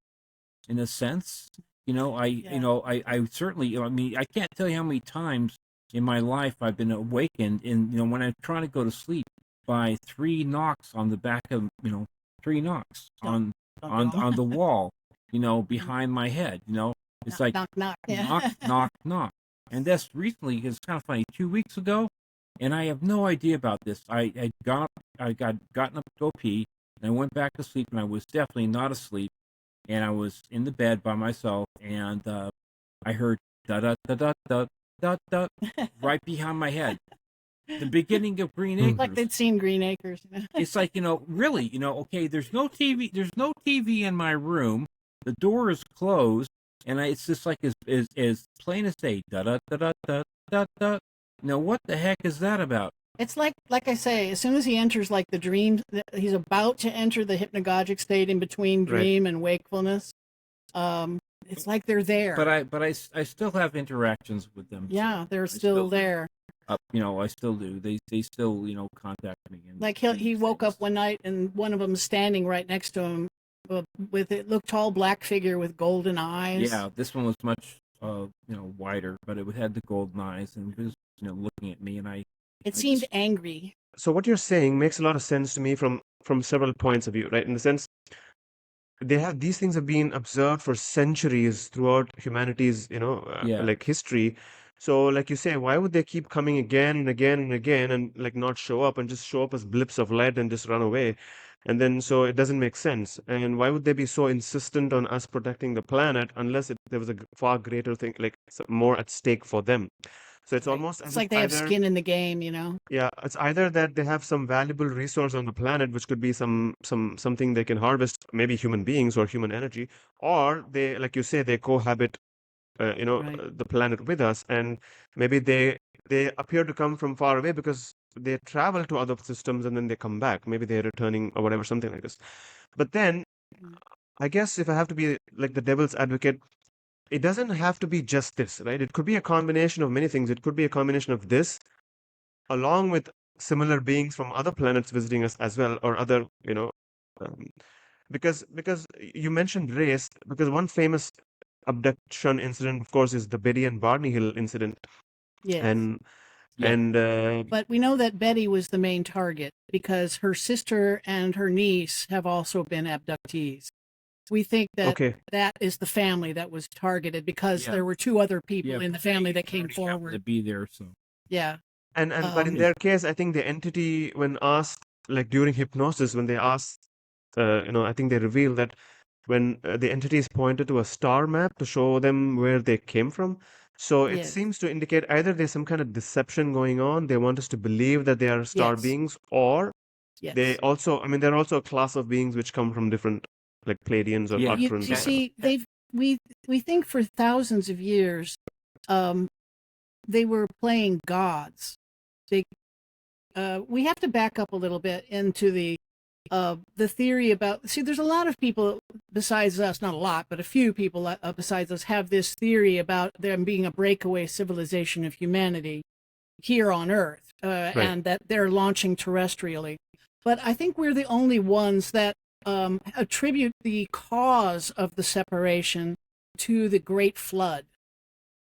in a sense. I certainly, I mean, I can't tell you how many times in my life I've been awakened when I'm trying to go to sleep by 3 knocks on the back of, 3 knocks on the wall, behind my head, it's like knock, knock, knock, knock, knock. And that's recently, it's kind of funny, 2 weeks ago, and I have no idea about this. I got gotten up to go pee, and I went back to sleep, and I was definitely not asleep, and I was in the bed by myself, and I heard da da da da da da da right behind my head. The beginning of Green Acres. Like they'd seen Green Acres. It's like, really, okay, there's no TV in my room. The door is closed, and it's just like as plain as day, da da da da da da da. What the heck is that about? It's like I say, as soon as he enters like the dream, he's about to enter the hypnagogic state in between dream and wakefulness. It's like they're there. But I still have interactions with them. Yeah, they're still there. I still do. They still, contact me. And like he woke up one night and one of them standing right next to him with it looked tall black figure with golden eyes. Yeah, this one was much wider, but it had the golden eyes and it was looking at me, and it seemed angry. So what you're saying makes a lot of sense to me from several points of view, right? In the sense, these things have been observed for centuries throughout humanity's like history. So like you say, why would they keep coming again and again and again and like not show up and just show up as blips of light and just run away? And then so it doesn't make sense. And why would they be so insistent on us protecting the planet unless there was a far greater thing, like more at stake for them? So it's almost it's like they have skin in the game, Yeah, it's either that they have some valuable resource on the planet, which could be something they can harvest, maybe human beings or human energy, or they, like you say, they cohabit, the planet with us, and maybe they appear to come from far away because they travel to other systems and then they come back. Maybe they're returning or whatever, something like this. But then, I guess if I have to be like the devil's advocate, it doesn't have to be just this, right? It could be a combination of many things. It could be a combination of this, along with similar beings from other planets visiting us as well, or other, um, because you mentioned race, because one famous abduction incident, of course, is the Betty and Barney Hill incident. Yes. But we know that Betty was the main target because her sister and her niece have also been abductees. We think that that is the family that was targeted because there were 2 other people in the family that came forward to be there. So and but in their case, I think the entity, when asked, like during hypnosis, when they asked, I think they revealed that when the entities pointed to a star map to show them where they came from. So it seems to indicate either there's some kind of deception going on. They want us to believe that they are star beings, or they also, I mean, they're also a class of beings which come from different, like Pleiadians or Arcturians. You see, we think for thousands of years, they were playing gods. We have to back up a little bit into the theory about. See, there's a lot of people besides us, not a lot, but a few people besides us have this theory about them being a breakaway civilization of humanity here on Earth, and that they're launching terrestrially. But I think we're the only ones that attribute the cause of the separation to the Great Flood.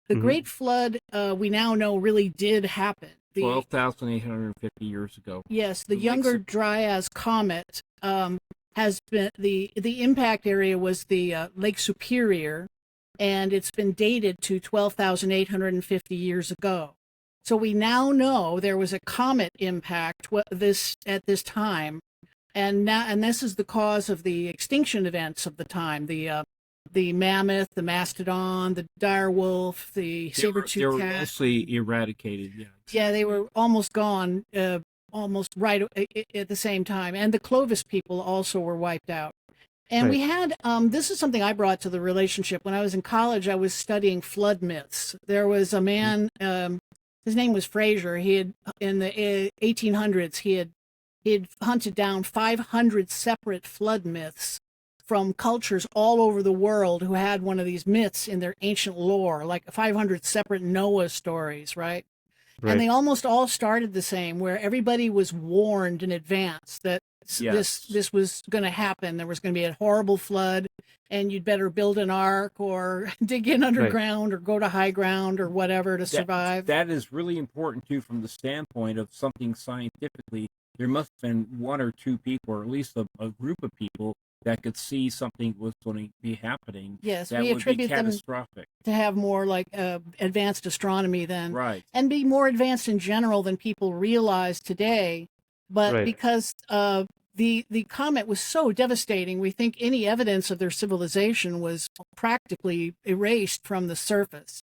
The Great Flood, we now know, really did happen. 12,850 years ago. Yes, the Younger Dryas comet has been the impact area was the Lake Superior, and it's been dated to 12,850 years ago. So we now know there was a comet impact at this time, and this is the cause of the extinction events of the time. The mammoth, the mastodon, the dire wolf, the saber-tooth cat. They were mostly eradicated. Yeah, they were almost gone, almost right at the same time. And the Clovis people also were wiped out. And we had, this is something I brought to the relationship. When I was in college, I was studying flood myths. There was a man his name was Fraser. He had in the 1800s he had hunted down 500 separate flood myths from cultures all over the world who had one of these myths in their ancient lore, like 500 separate Noah stories, right? And Right. they almost all started the same, where everybody was warned in advance that this was going to happen. There was going to be a horrible flood, and you'd better build an ark or dig in Right. underground or go to high ground or whatever to survive. That is really important too, from the standpoint of something scientifically. There must have been one or two people, or at least a group of people, that could see something was going to be happening. Yes, that we would attribute be them catastrophic. to have more like advanced astronomy then, Right. and be more advanced in general than people realize today. But Right. because the comet was so devastating, we think any evidence of their civilization was practically erased from the surface.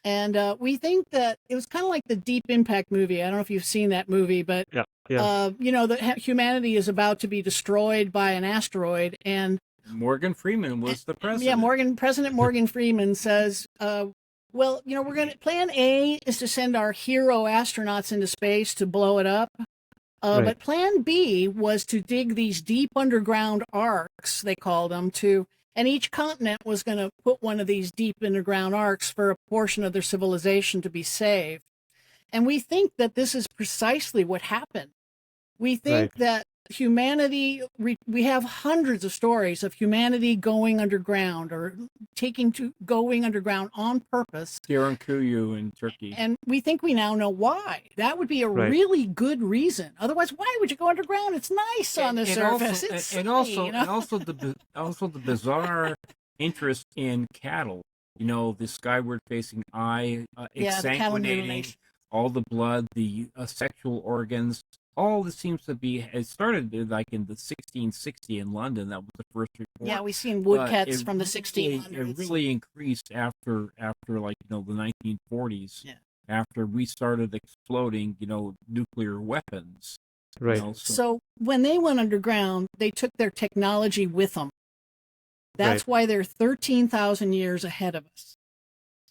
And we think that it was kind of like the Deep Impact movie. I don't know if you've seen that movie, but Yeah. Yeah. you know that humanity is about to be destroyed by an asteroid, and Morgan Freeman was the president. Yeah, President Morgan Freeman says, well, you know, we're going to, plan A is to send our hero astronauts into space to blow it up. Right. But plan B was to dig these deep underground arcs, they called them, and each continent was going to put one of these deep underground arcs for a portion of their civilization to be saved. And we think that this is precisely what happened. We think Right. that humanity, we have hundreds of stories of humanity going underground or going underground on purpose. Kuyu in Turkey. And we think we now know why. That would be a Right. really good reason. Otherwise, why would you go underground? It's nice on the surface. Also the bizarre interest in cattle. You know, the skyward facing eye, exsanguinating, all the blood, the sexual organs. All this seems to be. It started like in the 1660 in London. That was the first report. Yeah, we've seen woodcuts from the 1600s. It really increased after like the 1940s. Yeah. After we started exploding, nuclear weapons. Right. So when they went underground, they took their technology with them. That's why they're 13,000 years ahead of us.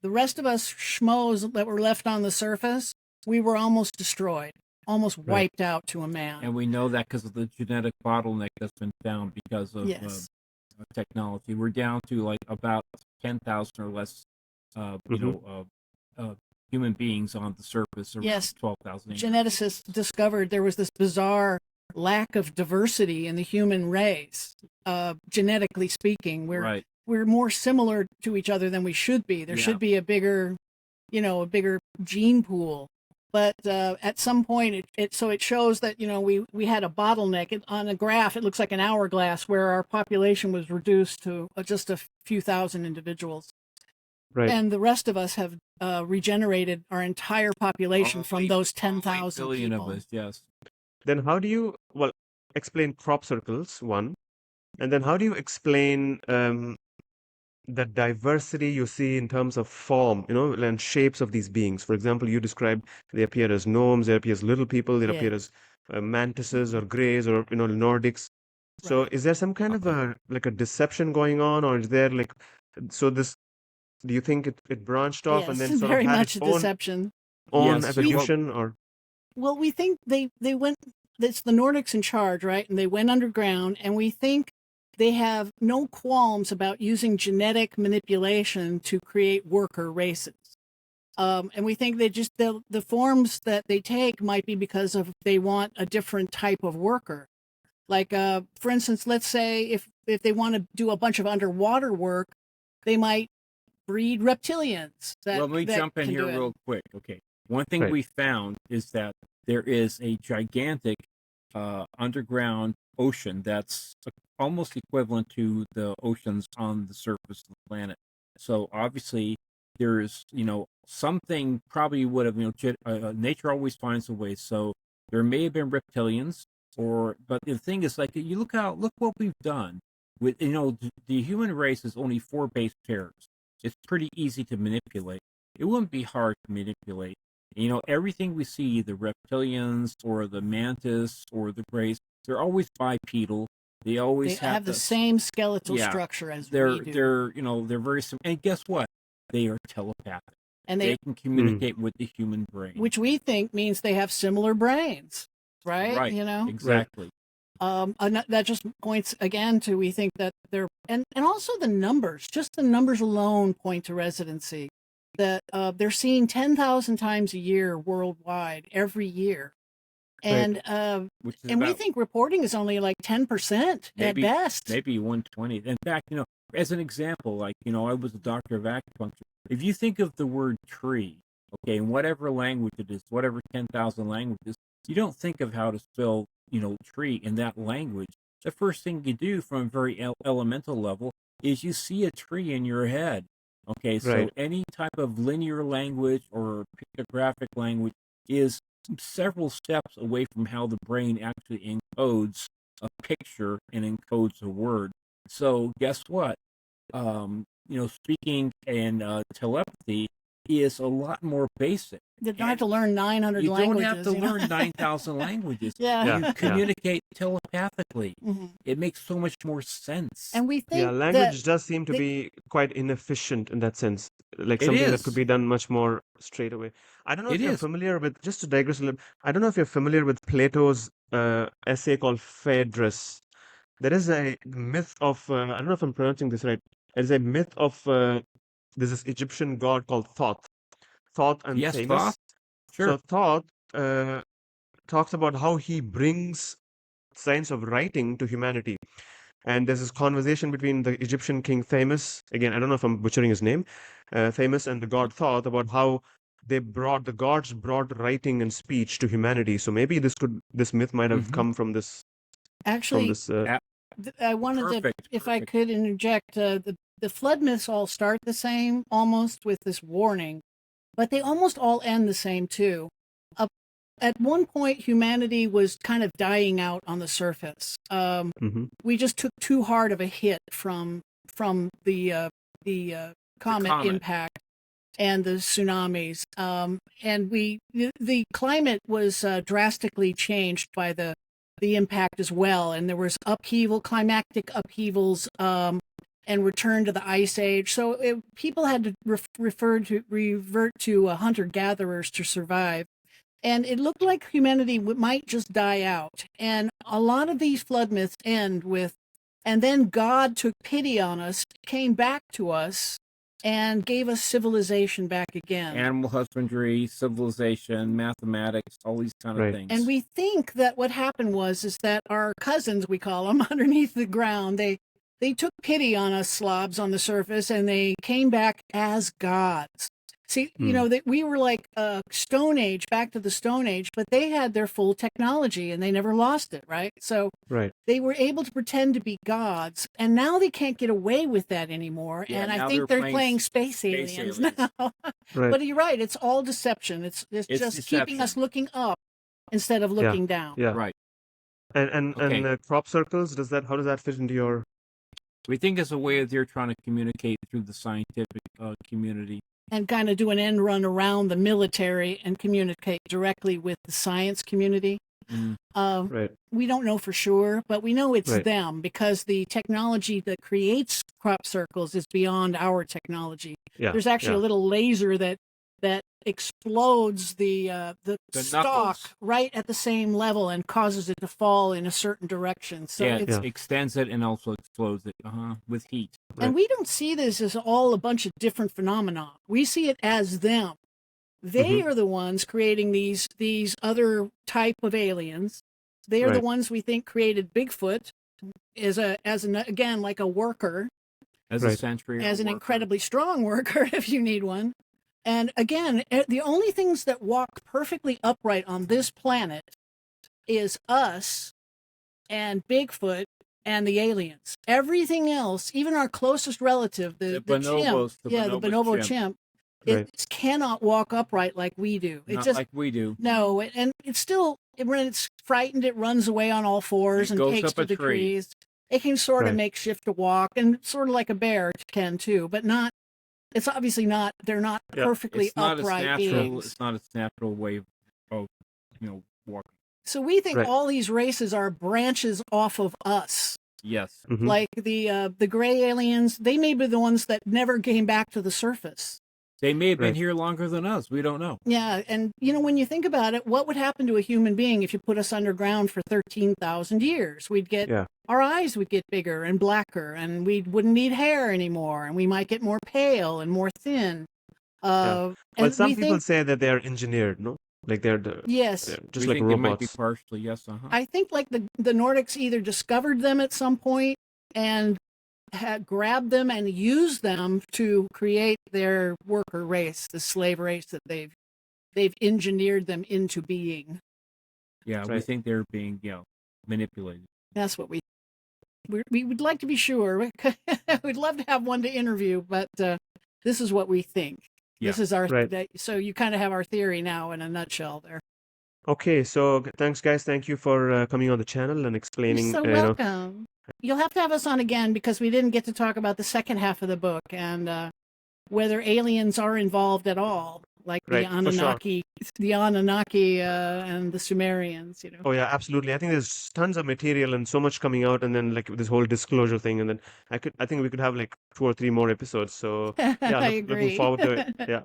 The rest of us schmoes that were left on the surface, we were almost destroyed, almost wiped out to a man. And we know that because of the genetic bottleneck that's been found because of technology. We're down to like about 10,000 or less, human beings on the surface. Yes, 12,000. Geneticists discovered there was this bizarre lack of diversity in the human race. Genetically speaking, we're more similar to each other than we should be. There should be a bigger gene pool. But at some point, it shows that we had a bottleneck. On a graph, it looks like an hourglass where our population was reduced to just a few thousand individuals. Right. And the rest of us have regenerated our entire population from those 10,000 billion people. of us, yes. Then how do you explain crop circles, one, and then how do you explain the diversity you see in terms of form, and shapes of these beings? For example, you described they appear as gnomes, they appear as little people, they appear as mantises or greys or Nordics. So is there some kind of a deception going on, or is there do you think it branched off and then sort very of had much its a deception. own evolution, or? Well, we think they went. It's the Nordics in charge, right? And they went underground, and we think they have no qualms about using genetic manipulation to create worker races. And we think they just the forms that they take might be because of they want a different type of worker. Like, for instance, let's say if they want to do a bunch of underwater work, they might breed reptilians. Let me jump in here real quick. Okay. One thing we found is that there is a gigantic underground ocean that's almost equivalent to the oceans on the surface of the planet. So obviously there's, something probably would have, nature always finds a way. So there may have been reptilians but the thing is, like, you look what we've done with, the human race is only 4 base pairs. It's pretty easy to manipulate. It wouldn't be hard to manipulate. Everything we see, the reptilians or the mantis or the greys, they're always bipedal. They always have the same skeletal structure as we do. They're very simple. And guess what? They are telepathic. and they can communicate with the human brain, which we think means they have similar brains, right? Right. You know, Exactly. and that just points again to we think that they're and also the numbers, just the numbers alone point to residency. That they're seen 10,000 times a year worldwide every year, and we think reporting is only like 10% at best, maybe 120. In fact, as an example, like I was a doctor of acupuncture. If you think of the word tree, okay, in whatever language it is, whatever 10,000 languages, you don't think of how to spell tree in that language. The first thing you do from a very elemental level is you see a tree in your head. Okay, so any type of linear language or pictographic language is several steps away from how the brain actually encodes a picture and encodes a word. So guess what? Speaking and telepathy is a lot more basic. You don't have to learn 900 languages. You don't have to learn 9,000 languages. Yeah. You communicate telepathically. It makes so much more sense. And we think language does seem to be quite inefficient in that sense. Like something that could be done much more straight away. I don't know if you're familiar with, just to digress a little, I don't know if you're familiar with Plato's essay called Phaedrus. There is a myth of, I don't know if I'm pronouncing this right. There's a myth of, there's this Egyptian god called Thoth and Themis. Thoth. Sure. So Thoth talks about how he brings science of writing to humanity. And there's this conversation between the Egyptian king Themis, again, I don't know if I'm butchering his name, Themis and the god Thoth, about how the gods brought writing and speech to humanity. So maybe this myth might have come from this. Actually, I wanted to, if I could interject, the flood myths all start the same, almost with this warning, but they almost all end the same too. At one point, humanity was kind of dying out on the surface. We just took too hard of a hit from the comet impact and the tsunamis, and the climate was drastically changed by the impact as well, and there was climatic upheavals, and return to the ice age. So people had to revert to hunter-gatherers to survive. And it looked like humanity might just die out. And a lot of these flood myths end with, and then God took pity on us, came back to us, and gave us civilization back again. Animal husbandry, civilization, mathematics, all these kind of things. And we think that what happened is that our cousins, we call them, underneath the ground, they took pity on us slobs on the surface, and they came back as gods. See, that we were like Stone Age, back to the Stone Age, but they had their full technology and they never lost it, right? So they were able to pretend to be gods, and now they can't get away with that anymore. Yeah, and I think they're playing space aliens now. But you're right; it's all deception. It's just deception. Keeping us looking up instead of looking down. Yeah, right. And crop circles. How does that fit into your? We think it's a way that they're trying to communicate through the scientific community. And kind of do an end run around the military and communicate directly with the science community. We don't know for sure, but we know it's them because the technology that creates crop circles is beyond our technology. There's actually a little laser that explodes the stalk right at the same level and causes it to fall in a certain direction. So it extends it and also explodes it with heat. And we don't see this as all a bunch of different phenomena. We see it as them. They are the ones creating these other type of aliens. They are the ones we think created Bigfoot as again like a worker, as a sentry, as an incredibly strong worker if you need one. And again, the only things that walk perfectly upright on this planet is us and Bigfoot and the aliens. Everything else, even our closest relative, the chimp, the bonobo chimp, it cannot walk upright like we do. Not like we do. No, and it's still, when it's frightened, it runs away on all fours and takes to the trees. It can sort of make shift to walk, and sort of like a bear can too, but not. It's obviously not. They're not perfectly upright beings. It's not its natural way of walking. So we think all these races are branches off of us. Yes. Like the gray aliens, they may be the ones that never came back to the surface. They may have been Right. here longer than us. We don't know. Yeah, and when you think about it, what would happen to a human being if you put us underground for 13,000 years? Yeah. Our eyes would get bigger and blacker, and we wouldn't need hair anymore, and we might get more pale and more thin. Yeah. Well, And some we people think, say that they are engineered, no? Like yes, they're just We like think they might be robots. partially, yes, I think like the Nordics either discovered them at some point and had grabbed them and used them to create their worker race, the slave race that they've engineered them into being. Yeah, we Right. think they're being, manipulated. That's what we would like to be sure. We'd love to have one to interview, but this is what we think. Yeah. This is our Right. so you kind of have our theory now in a nutshell there. Okay, so thanks, guys. Thank you for coming on the channel and You're explaining. so welcome. You'll have to have us on again because we didn't get to talk about the second half of the book and whether aliens are involved at all, like the Right, for sure. Anunnaki and the Sumerians. Oh yeah, absolutely. I think there's tons of material and so much coming out, and then like this whole disclosure thing, and then I think we could have like 2 or 3 more episodes. So yeah, I looking agree. forward to it. Yeah.